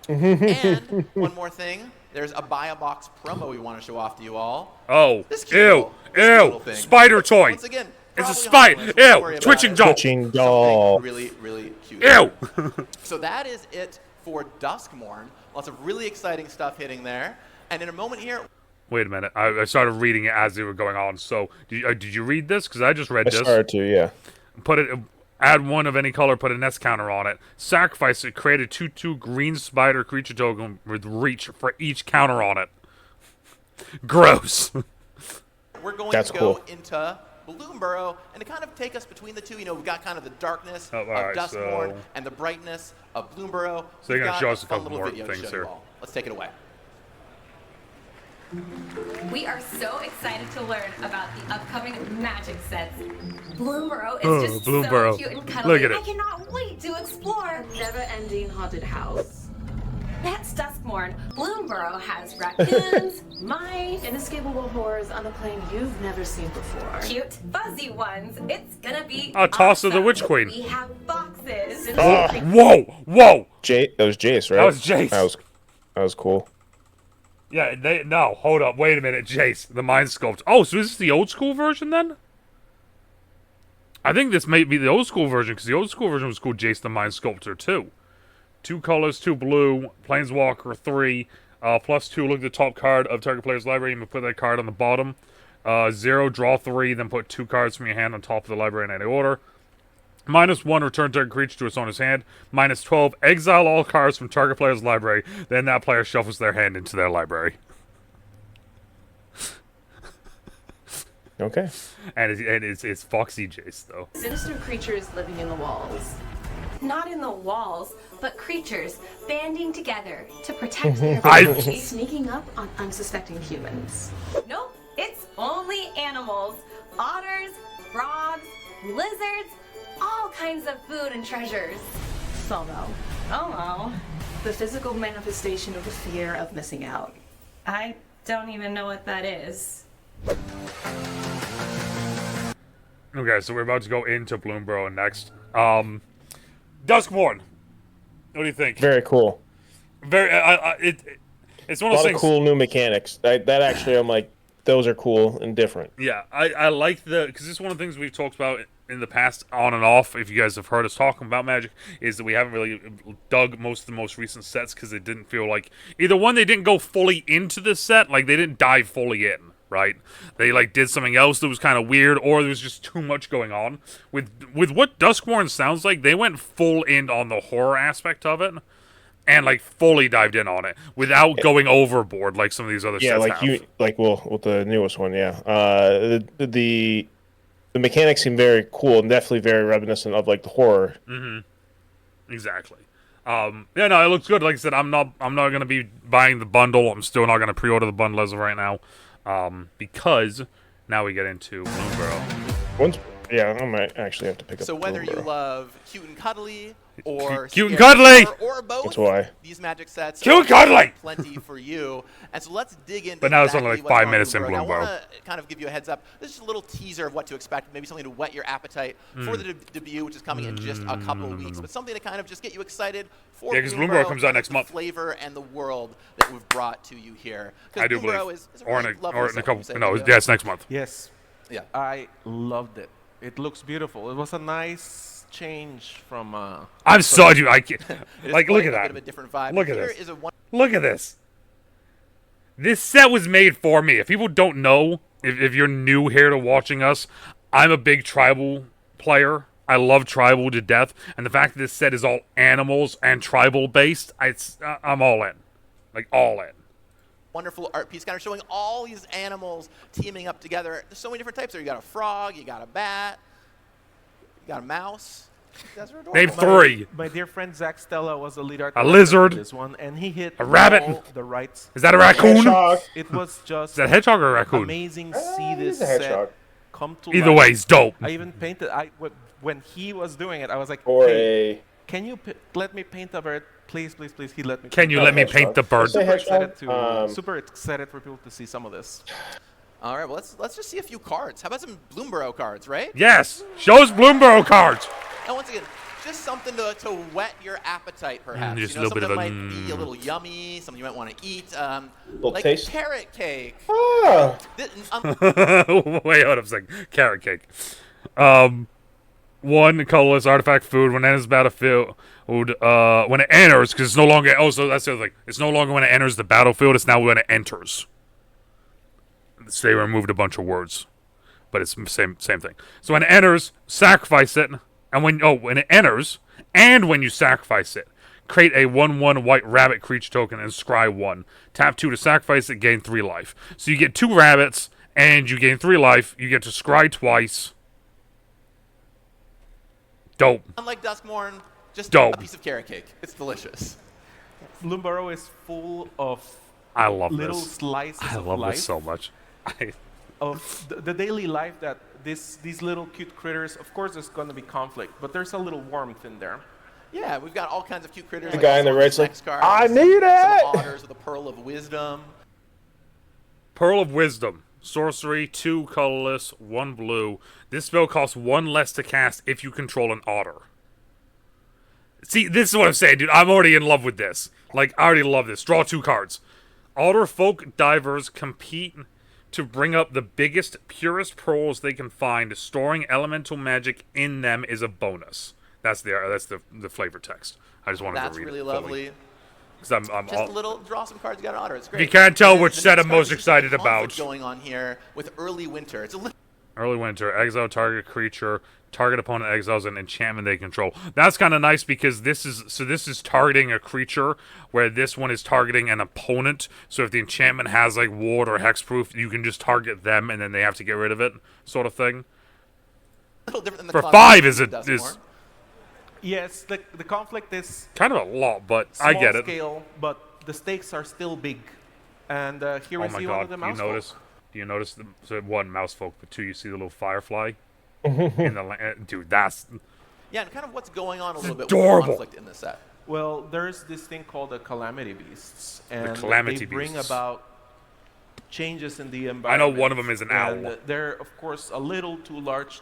And one more thing. There's a buy a box promo we want to show off to you all. Oh, This cute little thing. spider toy. Once again, It's a probably spider. harmless. Don't worry Ew, about twitching it. doll. Twitching doll. Something really, really cute. Ew. So that is it for Duskmourn. Lots of really exciting stuff hitting there. And in a moment here, Wait a minute. I started reading it as they were going on. So, did you read this? Because I just read I this. started to, yeah. Put it. Add one of any color. Put a nest counter on it. Sacrifice it. Create a 2/2 green spider creature token with reach for each counter on it. Gross. we're going That's to go cool. into Bloomburrow, and to kind of take us between the two, we've got kind of the darkness Oh, of alright, Duskmourn so- and the brightness of Bloomburrow. So you're We've gonna got show us a fun couple little more video to things show you here. all. Let's take it away. We are so excited to learn about the upcoming Magic sets. Bloomburrow is just Bloomburrow. so cute and cuddly. Look at it. I cannot wait to explore a never-ending haunted house. That's Duskmourn. Bloomburrow has raccoons, mice, Inescapable horrors on a plane you've never seen before. cute fuzzy ones. It's gonna be Toss of the awesome. Witch Queen. We have boxes. Whoa, whoa. That was Jace, right? That was Jace. That was cool. Yeah, no, hold up, wait a minute, Jace, the Mind Sculpt. Oh, so is this the old school version then? I think this may be the old school version, because the old school version was called Jace the Mind Sculptor 2. 2 colors, 2 blue, Planeswalker 3, +2, look at the top card of target player's library, you may put that card on the bottom. 0, draw 3, then put 2 cards from your hand on top of the library in any order. -1, return target creature to its owner's hand. -12, exile all cards from target player's library. Then that player shuffles their hand into their library. Okay. And it's Foxy Jace though. Sinister creatures living in the walls. Not in the walls, but creatures banding together to protect their community, sneaking up on unsuspecting humans. Nope, it's only animals. Otters, frogs, lizards, all kinds of food and treasures. FOMO. Oh, The physical manifestation of the fear of missing out. I don't even know what that is. Okay, so we're about to go into Bloomburrow next. Duskmourn. What do you think? Very cool. Very. It's one A of those lot things. of cool new mechanics. That actually, I'm like, those are cool and different. Yeah, I like because it's one of the things we've talked about in the past, on and off. If you guys have heard us talking about Magic, is that we haven't really dug most of the most recent sets because it didn't feel like either one, they didn't go fully into the set, like they didn't dive fully in, right? They like did something else that was kind of weird, or there was just too much going on. With what Duskmourn sounds like, they went full in on the horror aspect of it. And like fully dived in on it without going overboard like some of these other sets have. With the newest one, yeah. The mechanics seem very cool and definitely very reminiscent of like the horror. Mm-hmm. Exactly. Yeah, no, it looks good. Like I said, I'm not gonna be buying the bundle. I'm still not gonna pre-order the bundle as of right now, because now we get into Bloomburrow. I might actually have to pick up. So whether you Bloomburrow. love cute and cuddly or Cute and scary cuddly! or both, That's why. these Magic sets Cute and cuddly! plenty for you. And so let's dig into But now it's exactly only like what's 5 on minutes in Bloomburrow. And I Bloomburrow. want to kind of give you a heads up. This is just a little teaser of what to expect, maybe something to whet your appetite for the debut, which is coming in just a couple of weeks. But something to kind of just get you excited for Yeah, 'cause Bloomburrow comes out next the month. flavor and the world that we've brought to you here. I do Bloomburrow believe, is a or really in lovely a set, couple. you say, No, Leo? yeah, it's next month. Yes. Yeah. I loved it. It looks beautiful. It was a nice change from. I'm so dude. I can't. It is Like, look quite at a that. bit of a different vibe. Look at Here this. is a one- Look at this. This set was made for me. If people don't know, if you're new here to watching us, I'm a big tribal player. I love tribal to death, and the fact that this set is all animals and tribal based, I'm all in, like all in. wonderful art piece, kind of showing all these animals teaming up together. There's so many different types there. You got a frog, you got a bat, you got a mouse. That's adorable. Name 3. My dear friend Zach Stella was a lead art. A lizard. This one, and he hit A rabbit. all the right. Is that a raccoon? Hedgehog. It was just Is that a hedgehog or a raccoon? amazing to see He's this a hedgehog. set come to Either life. way, he's dope. I even painted. When he was doing it, I was like, Or hey, a can you let me paint a bird? Please, please, please. He let me. Can you Not let me hedgehog. paint the bird? Say Super hedgehog. excited super excited for people to see some of this. All right, well, let's just see a few cards. How about some Bloomburrow cards, right? Yes. Show us Bloomburrow cards. And once again, just something to whet your appetite, perhaps. just you a know, little bit something of a, might be a little yummy, something you might want to eat, Little like taste. carrot cake. Ah, Wait, hold up a second. Carrot cake. 1 colorless artifact food when it enters the battlefield. When it enters, because it's no longer. Oh, so that's the other thing. It's no longer when it enters the battlefield. It's now when it enters. They removed a bunch of words, but it's the same thing. So when it enters, sacrifice it, and when it enters, and when you sacrifice it, create a 1/1 white rabbit creature token and scry 1. Tap 2 to sacrifice it, gain 3 life. So you get 2 rabbits, and you gain 3 life. You get to scry twice. Dope. Unlike Duskmourn, just Dope. a piece of carrot cake. It's delicious. Bloomburrow is full of I love little this. slices I of love life. this so much. Of the daily life that these little cute critters. Of course, there's going to be conflict, but there's a little warmth in there. Yeah, we've got all kinds of cute critters. The like guy in the some right's like, next cards, "I need it!" Some otters with a pearl of wisdom. Pearl of Wisdom. Sorcery, 2 colorless, 1 blue. This spell costs 1 less to cast if you control an otter. See, this is what I'm saying, dude. I'm already in love with this. Like, I already love this. Draw 2 cards. Otter folk divers compete to bring up the biggest, purest pearls they can find. Storing elemental magic in them is a bonus. That's the flavor text. I just wanted That's to read really it fully. lovely. 'Cause I'm Just all, a little, draw some cards, you got an otter. It's great. you can't tell And which the set next I'm card most is just excited a conflict about. going on here with early winter. It's a little Early winter. Exile target creature. Target opponent exiles an enchantment they control. That's kind of nice because this is targeting a creature, where this one is targeting an opponent. So if the enchantment has like ward or hexproof, you can just target them and then they have to get rid of it, sort of thing. A little different than the For conflict 5 is Duskmourn. Yes, the conflict is kind of a lot, but I get it. Scale, but the stakes are still big. And here we Oh my see one god! of the Do you mouse notice? folk. Do you notice the so 1 mouse folk, but 2 you see the little firefly in the dude? That's Yeah, and kind of what's going on a little bit adorable. with conflict in this set. Well, there's this thing called the Calamity Beasts, and Calamity they bring Beasts. about changes in the I environment. know one of them is an and owl. They're of course a little too large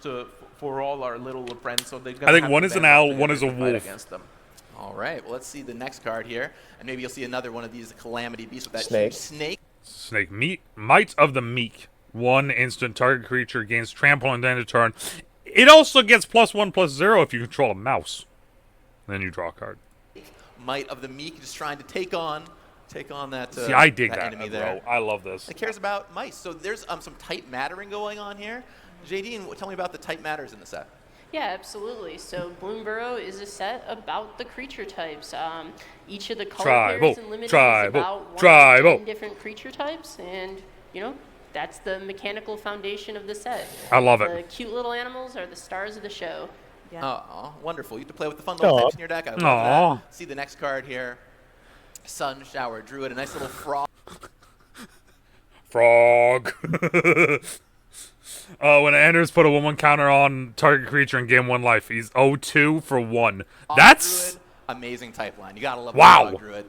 for all our little friends, so they. I think one is an owl, one is a wolf. Against them. All right, well, let's see the next card here, and maybe you'll see another one of these Calamity Beasts with that Snake. huge snake. Snake Might of the Meek. 1 instant target creature gains trample on the end of turn. It also gets +1/+0 if you control a mouse. Then you draw a card. Might of the Meek, just trying to take on that. See, I dig that, enemy bro. there. I love this. It cares about mice. So there's some type mattering going on here. JD, tell me about the type matters in the set. Yeah, absolutely. So Bloomburrow is a set about the creature types. Each of the color pairs and limited is about 1 to 10 different creature types, and that's the mechanical foundation of the set. I love it. The cute little animals are the stars of the show. Yeah. Oh, wonderful. You get to play with the fun little types in your deck. I love that. See the next card here. Sun Shower Druid, a nice little frog. Frog. When it enters, put a 1/1 counter on target creature and gain 1 life. He's 0/2 for 1. That's Druid, amazing type line. You gotta love wow. the Druid.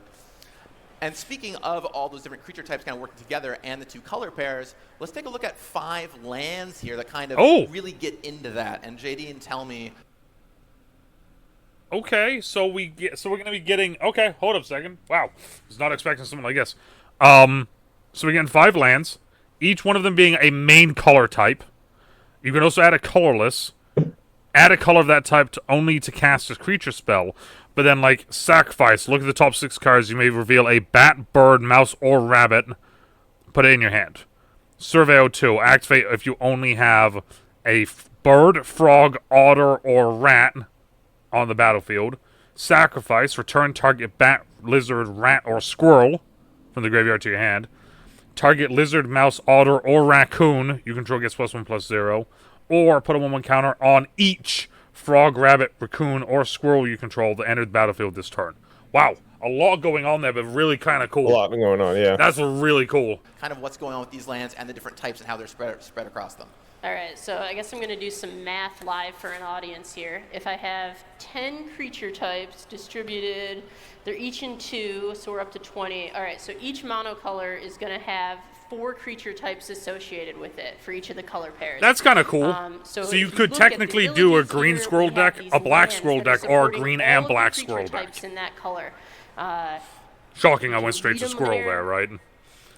And speaking of all those different creature types kind of working together and the 2 color pairs, let's take a look at 5 lands here that kind of really get into that. And JD, and tell me. Okay, so we're gonna be getting. Okay, hold up a second. Wow, was not expecting something like this. So we're getting 5 lands, each one of them being a main color type. You can also add a colorless, add a color of that type only to cast a creature spell. But then, like, sacrifice. Look at the top 6 cards. You may reveal a bat, bird, mouse, or rabbit. Put it in your hand. Survey 02. Activate if you only have a bird, frog, otter, or rat on the battlefield. Sacrifice. Return target bat, lizard, rat, or squirrel from the graveyard to your hand. Target lizard, mouse, otter, or raccoon you control gets +1/+0. Or put a 1/1 counter on each frog, rabbit, raccoon, or squirrel you control that entered the battlefield this turn. Wow, a lot going on there, but really kind of cool. A lot going on, yeah. That's really cool. Kind of what's going on with these lands and the different types and how they're spread across them. All right, so I guess I'm going to do some math live for an audience here. If I have 10 creature types distributed, they're each in 2, so we're up to 20. All right, so each monocolor is going to have 4 creature types associated with it for each of the color pairs. That's kind of cool. So you if could look at the technically do a abilities green here, squirrel we have deck, these a black lands squirrel that are deck, or a supporting green all and of the black creature squirrel deck. types in that color. Shocking, I went straight read to 'em squirrel there, right?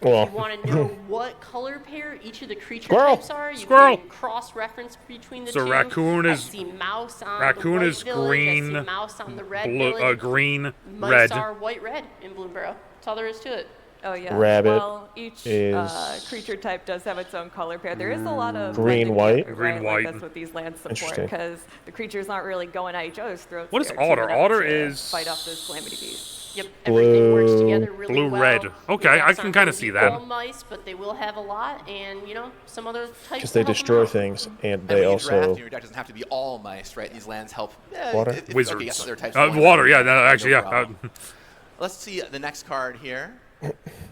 Well, If you want to know what color pair each of the creature Squirrel. types are, you Squirrel. can cross-reference between the So two. raccoon I is- see mouse on raccoon the white is village. I green, see mouse on the red Blue, village. green, Mice red. are white-red in Bloomburrow. That's all there is to it. Oh yeah. Rabbit Well, each is- creature type does have its own color pair. There is a lot of Green, blending white? together, Green, right? white. Like that's what these lands support Interesting. because the creatures aren't really going at each other's throats. What is They're otter? teaming up Otter to is- fight off those calamity beasts. Yep, everything works Blue- together really blue, well. red. The Okay, I rats can aren't kinda gonna see be that. all mice, but they will have a lot, and some other types. because they to help 'em destroy out. things, and And they when you draft, also... your deck doesn't have to be all mice, right? These lands help. Water? Wizards. Okay, yes, other types of lands. Water, yeah, no, actually, No yeah. problem. Let's see the next card here.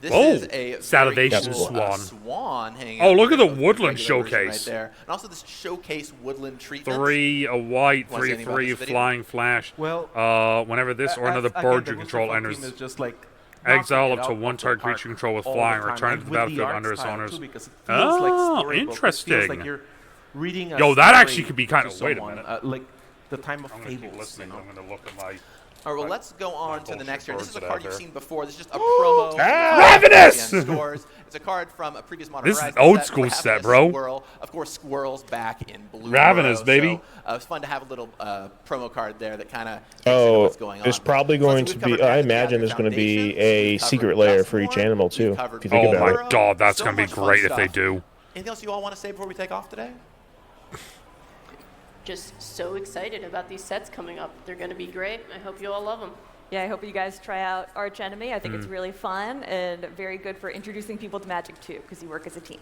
This Oh, is a very Salivation cool, Swan. swan hanging Oh, out look at here the with woodland regular version showcase. right there, and also this showcase woodland treatment. 3, a white, Wanna say anything about 3/3, this video? flying flash. Well, Whenever this or as- another again, bird the you control Mustafa enters, team is just like exile knocking up it to out 1 of the target park creature you control with all the flying, time. return And to the with the battlefield art under its style, owners. too, because it feels like Oh, storybook. It feels interesting. like you're reading a Yo, that story actually could be kind to of. Wait a someone, minute. like the time of I'm gonna keep fables. listening. I'm gonna look at my. All right, well, let's go on to the bullshit next here. This birds is a that card out you've there. seen before. This is just a promo. Ravenous! Again, scores. It's a card from a previous Modern This is Horizons old set. school We're having set, a bro. Squirrel. Of course, Squirrel's back in Bloomburrow. Ravenous, baby. So, it's fun to have a little promo card there that kind of Oh, what's going on. there's probably So going we've to covered be... I Magic the imagine Gathering there's going to be Foundations, a we've covered secret layer for each Duskmourn, animal, too, we've covered if you think Oh about my it. god, that's So gonna be much fun great if they stuff. do. Anything else you all want to say before we take off today? just so excited about these sets coming up. They're going to be great. I hope you all love them. Yeah, I hope you guys try out Arch Enemy. I think it's really fun and very good for introducing people to Magic too, because you work as a team.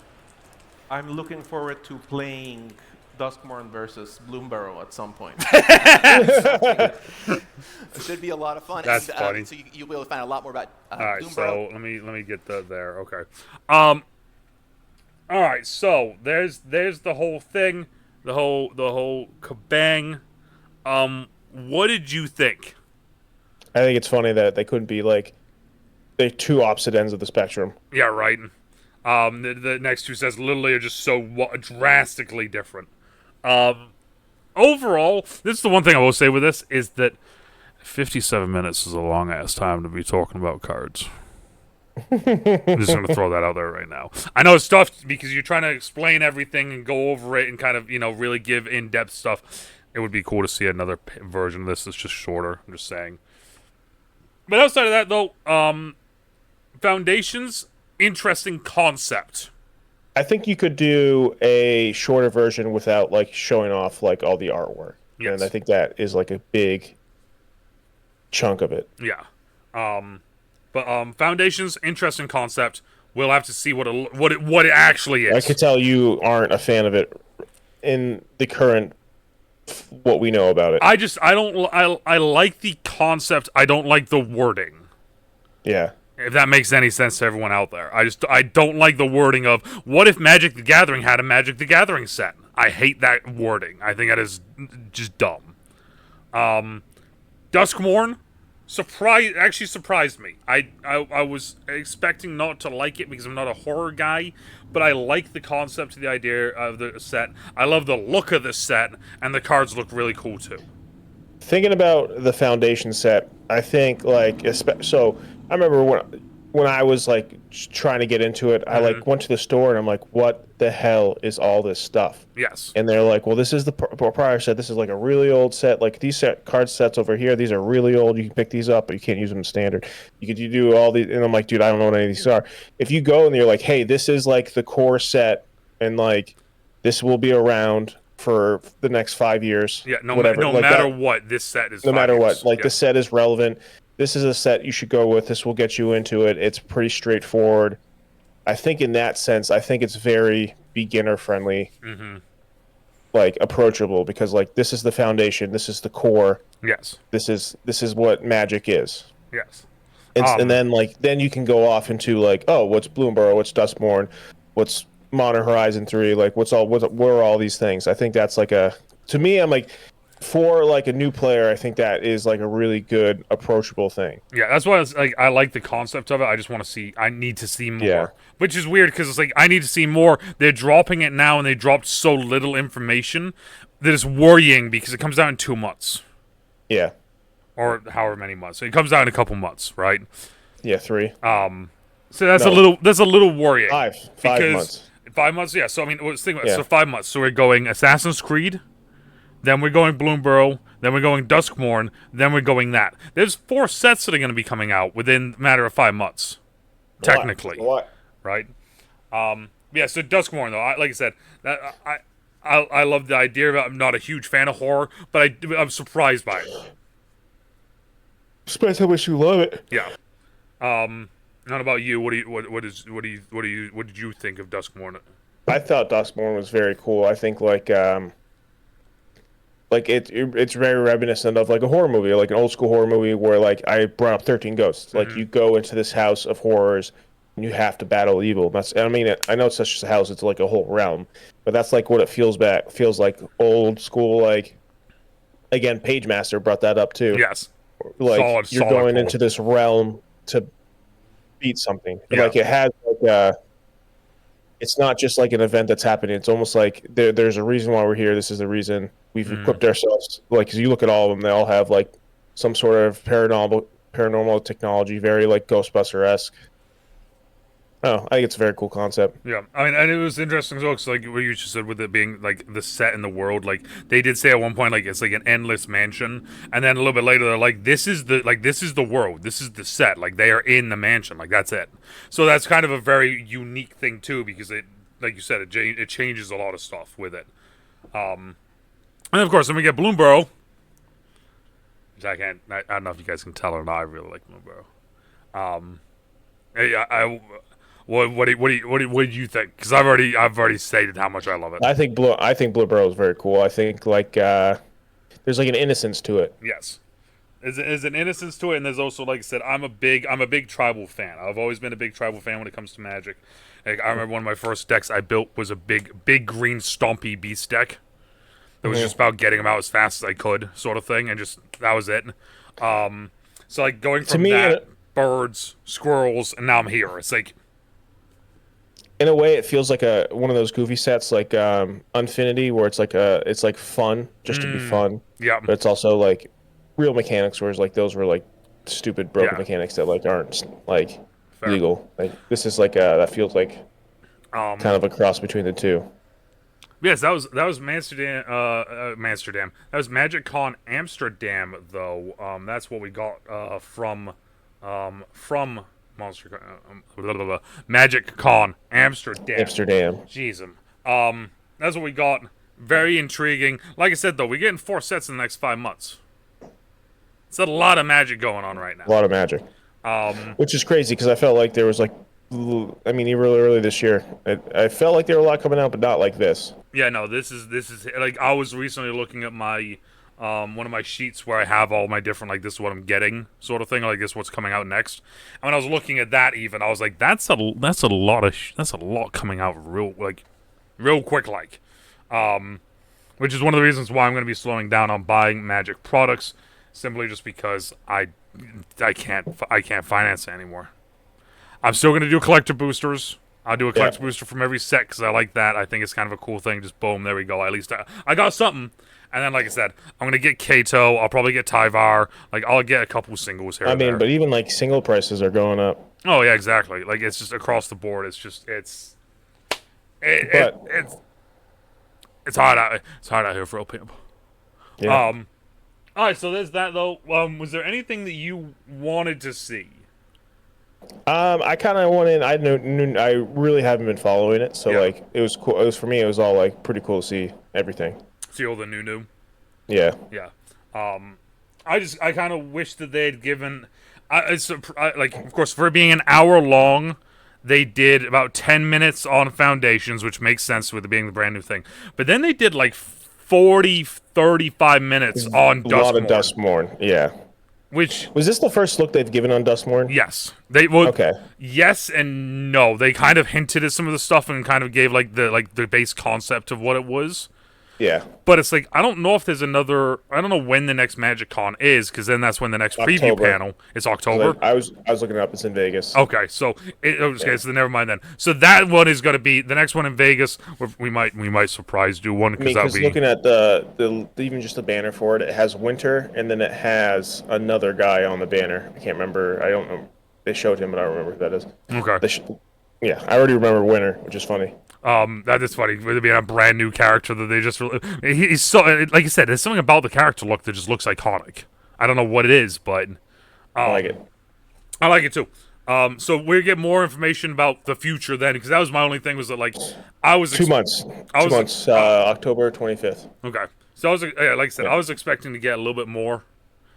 I'm looking forward to playing Duskmourn versus Bloomburrow at some point. It should be a lot of fun. That's and, funny. So you'll be able to find a lot more about All right, Bloomburrow. so let me get there. Okay. All right, so there's the whole thing, the whole kabang. What did you think? I think it's funny that they couldn't be like they're two opposite ends of the spectrum. Yeah, right. The next two sets literally are just so drastically different. Overall, this is the one thing I will say with this is that 57 minutes is a long ass time to be talking about cards. I'm just going to throw that out there right now. I know it's tough because you're trying to explain everything and go over it and kind of, really give in-depth stuff. It would be cool to see another version of this that's just shorter. I'm just saying. But outside of that, though, Foundations, interesting concept. I think you could do a shorter version without like showing off like all the artwork. Yes. And I think that is like a big chunk of it. Yeah. But Foundations, interesting concept. We'll have to see what it actually is. I could tell you aren't a fan of it in the current what we know about it. I like the concept. I don't like the wording. Yeah. If that makes any sense to everyone out there. I don't like the wording of, what if Magic the Gathering had a Magic the Gathering set? I hate that wording. I think that is just dumb. Duskmourn actually surprised me. I was expecting not to like it because I'm not a horror guy, but I like the concept of the idea of the set. I love the look of this set, and the cards look really cool too. Thinking about the Foundation set, I think like so. I remember when I was like trying to get into it, I like went to the store and I'm like, what the hell is all this stuff? Yes. And they're like, well, this is the prior set. This is like a really old set. Like these card sets over here, these are really old. You can pick these up, but you can't use them in standard. You do all these, and I'm like, dude, I don't know what any of these are. If you go and you're like, hey, this is like the core set, and like this will be around for the next 5 years. Yeah, no like matter what, this set is. No matter years. what, like the set is relevant. This is a set you should go with. This will get you into it. It's pretty straightforward. I think in that sense, I think it's very beginner friendly, like approachable, because like this is the foundation. This is the core. Yes. This is what Magic is. Yes. And then you can go off into like, oh, what's Bloomburrow? What's Duskmourn? What's Modern Horizon 3? Like where are all these things? I think that's like to me, I'm like, for like a new player, I think that is like a really good approachable thing. Yeah, that's why it's like I like the concept of it. I just want to see. I need to see more, Yeah. which is weird because it's like I need to see more. They're dropping it now, and they dropped so little information that it's worrying because it comes out in 2 months. Yeah. Or however many months. It comes out in a couple months, right? Yeah, 3. So that's No. a little worrying. 5 because months. 5 months, yeah. So I mean, let's think about it. Yeah. So 5 months. So we're going Assassin's Creed. Then we're going Bloomburrow, then we're going Duskmourn, then we're going that. There's 4 sets that are going to be coming out within a matter of 5 months, technically. What? Right? Yeah, so Duskmourn, though, like I said, I love the idea of it. I'm not a huge fan of horror, but I'm surprised by it. Depends how much you love it. Yeah. Not about you. What did you think of Duskmourn? I thought Duskmourn was very cool. I think it's very reminiscent of like a horror movie, like an old school horror movie where like I brought up 13 Ghosts. Like you go into this house of horrors and you have to battle evil. I know it's just a house, it's like a whole realm, but that's like what it feels like old school. Like again, Page Master brought that up too. Yes. Like you're going into this realm to beat something. Yeah. Like it has like it's not just like an event that's happening. It's almost like there's a reason why we're here. This is the reason we've equipped ourselves. Like, 'cause you look at all of them, they all have like some sort of paranormal technology, very like Ghostbuster-esque. Oh, I think it's a very cool concept. Yeah, I mean, and it was interesting as well, because like what you just said with it being like the set in the world, like they did say at one point like it's like an endless mansion, and then a little bit later they're like this is the world, this is the set, like they are in the mansion, like that's it. So that's kind of a very unique thing too, because it, like you said, it changes a lot of stuff with it. And of course, then we get Bloomburrow, which I don't know if you guys can tell or not. I really like Bloomburrow. What do you think? Because I've already stated how much I love it. I think Bloomburrow is very cool. I think there's like an innocence to it. Yes. There's an innocence to it, and there's also, like I said, I'm a big tribal fan. I've always been a big tribal fan when it comes to Magic. Like, I remember one of my first decks I built was a big green stompy beast deck. It was just about getting them out as fast as I could, sort of thing, and just that was it. So like going from birds, squirrels, and now I'm here. It's like, in a way, it feels like one of those goofy sets like Unfinity, where it's like fun just to be fun. Yeah. But it's also like real mechanics, whereas like those were like stupid broken mechanics that like aren't like legal. Like this is like that feels like kind of a cross between the two. Yes, that was Amsterdam. That was MagicCon Amsterdam, though. That's what we got from MagicCon Amsterdam. Jeez. That's what we got. Very intriguing. Like I said, though, we're getting 4 sets in the next 5 months. It's a lot of Magic going on right now. A lot of Magic. Which is crazy because I felt like there was like, I mean, even really early this year, I felt like there were a lot coming out, but not like this. Yeah, no, this is like I was recently looking at my one of my sheets where I have all my different, like, this is what I'm getting sort of thing, like this is what's coming out next. And when I was looking at that, even I was like, that's a lot coming out real quick, like, which is one of the reasons why I'm going to be slowing down on buying Magic products, simply just because I can't finance it anymore. I'm still going to do collector boosters. I'll do a collector booster from every set because I like that. I think it's kind of a cool thing. Just boom, there we go. At least I got something. And then, like I said, I'm going to get Kato. I'll probably get Tyvar. Like, I'll get a couple singles here. But even, like, single prices are going up. Oh, yeah, exactly. Like, it's just across the board. It's just, it's hard out. It's hard out here for real people. Yeah. All right, so there's that, though. Was there anything that you wanted to see? I kind of went in. I really haven't been following it, so like it was cool. It was for me. It was all like pretty cool to see everything. See all the new. Yeah. Yeah. I kind of wish that they had given. Like, of course, for it being an hour long, they did about 10 minutes on Foundations, which makes sense with it being the brand new thing. But then they did like 35 minutes on Duskmourn. A lot of Duskmourn, yeah. Which was this the first look they've given on Duskmourn? Yes, yes and no. They kind of hinted at some of the stuff and kind of gave like the base concept of what it was. Yeah, but it's like I don't know if there's another. I don't know when the next MagicCon is, because then that's when the next preview panel is October. I was looking it up. It's in Vegas. Okay, so so never mind then. So that one is going to be the next one in Vegas. We might surprise do one because looking at the even just the banner for it, it has Winter and then it has another guy on the banner. I can't remember. I don't know. They showed him, but I don't remember who that is. Okay. Yeah, I already remember Winter, which is funny. That is funny. With it being a brand new character that they just he's so, like I said, there's something about the character look that just looks iconic. I don't know what it is, but I like it. I like it too. So we get more information about the future then, because that was my only thing was that like I was 2 months. 2 months. October 25th. Okay. So I was like I said, I was expecting to get a little bit more.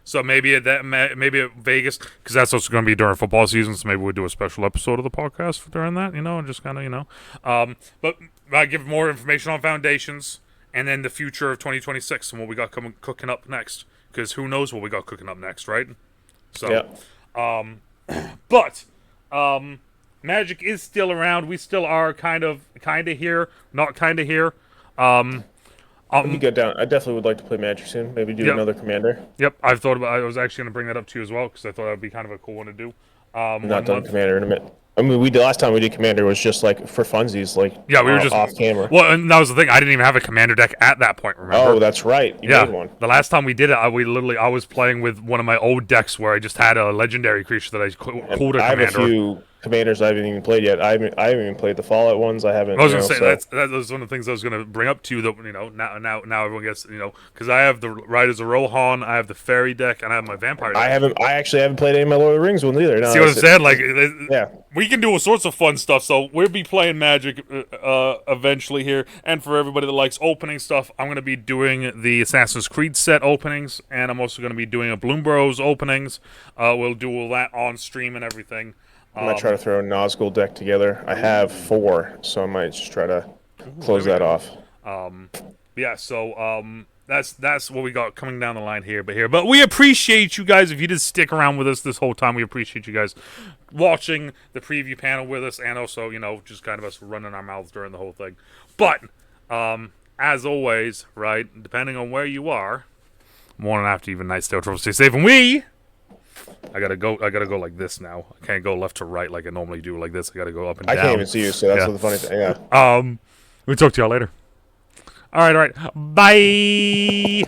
So maybe at Vegas, because that's also going to be during football season. So maybe we'll do a special episode of the podcast during that, and just kind of, But I give more information on Foundations and then the future of 2026 and what we got cooking up next. Because who knows what we got cooking up next, right? So, but Magic is still around. We still are kind of here, not kind of here. Let me go down. I definitely would like to play Magic soon. Maybe do another Commander. Yep, I've thought about. I was actually going to bring that up to you as well because I thought that would be kind of a cool one to do. Not done Commander in a minute. I mean, the last time we did Commander was just like for funsies, like we were just off camera. Well, and that was the thing. I didn't even have a Commander deck at that point. Remember? Oh, that's right. You made one. The last time we did it, I was playing with one of my old decks where I just had a legendary creature that I called a Commander. I have a few Commanders I haven't even played yet. I haven't even played the Fallout ones. I haven't. I was gonna say so. that was one of the things I was gonna bring up to you. That now everyone gets because I have the Riders of Rohan, I have the Fairy deck, and I have my Vampire deck. I actually haven't played any of my Lord of the Rings ones either. No, see what I'm saying? Like, yeah, we can do all sorts of fun stuff. So we'll be playing Magic eventually here, and for everybody that likes opening stuff, I'm gonna be doing the Assassin's Creed set openings, and I'm also gonna be doing a Bloomburrow's openings. We'll do all that on stream and everything. I might try to throw a Nazgul deck together. I have 4, so I might just try to close that off. Yeah, so that's what we got coming down the line here. But we appreciate you guys. If you did stick around with us this whole time, we appreciate you guys watching the preview panel with us, and also just kind of us running our mouths during the whole thing. But as always, right, depending on where you are, morning, after, even night, stay trouble, stay safe, and I gotta go like this now. I can't go left to right like I normally do like this. I gotta go up and down. I can't even see you, so that's the funny thing. Yeah. We'll talk to y'all later. All right. Bye.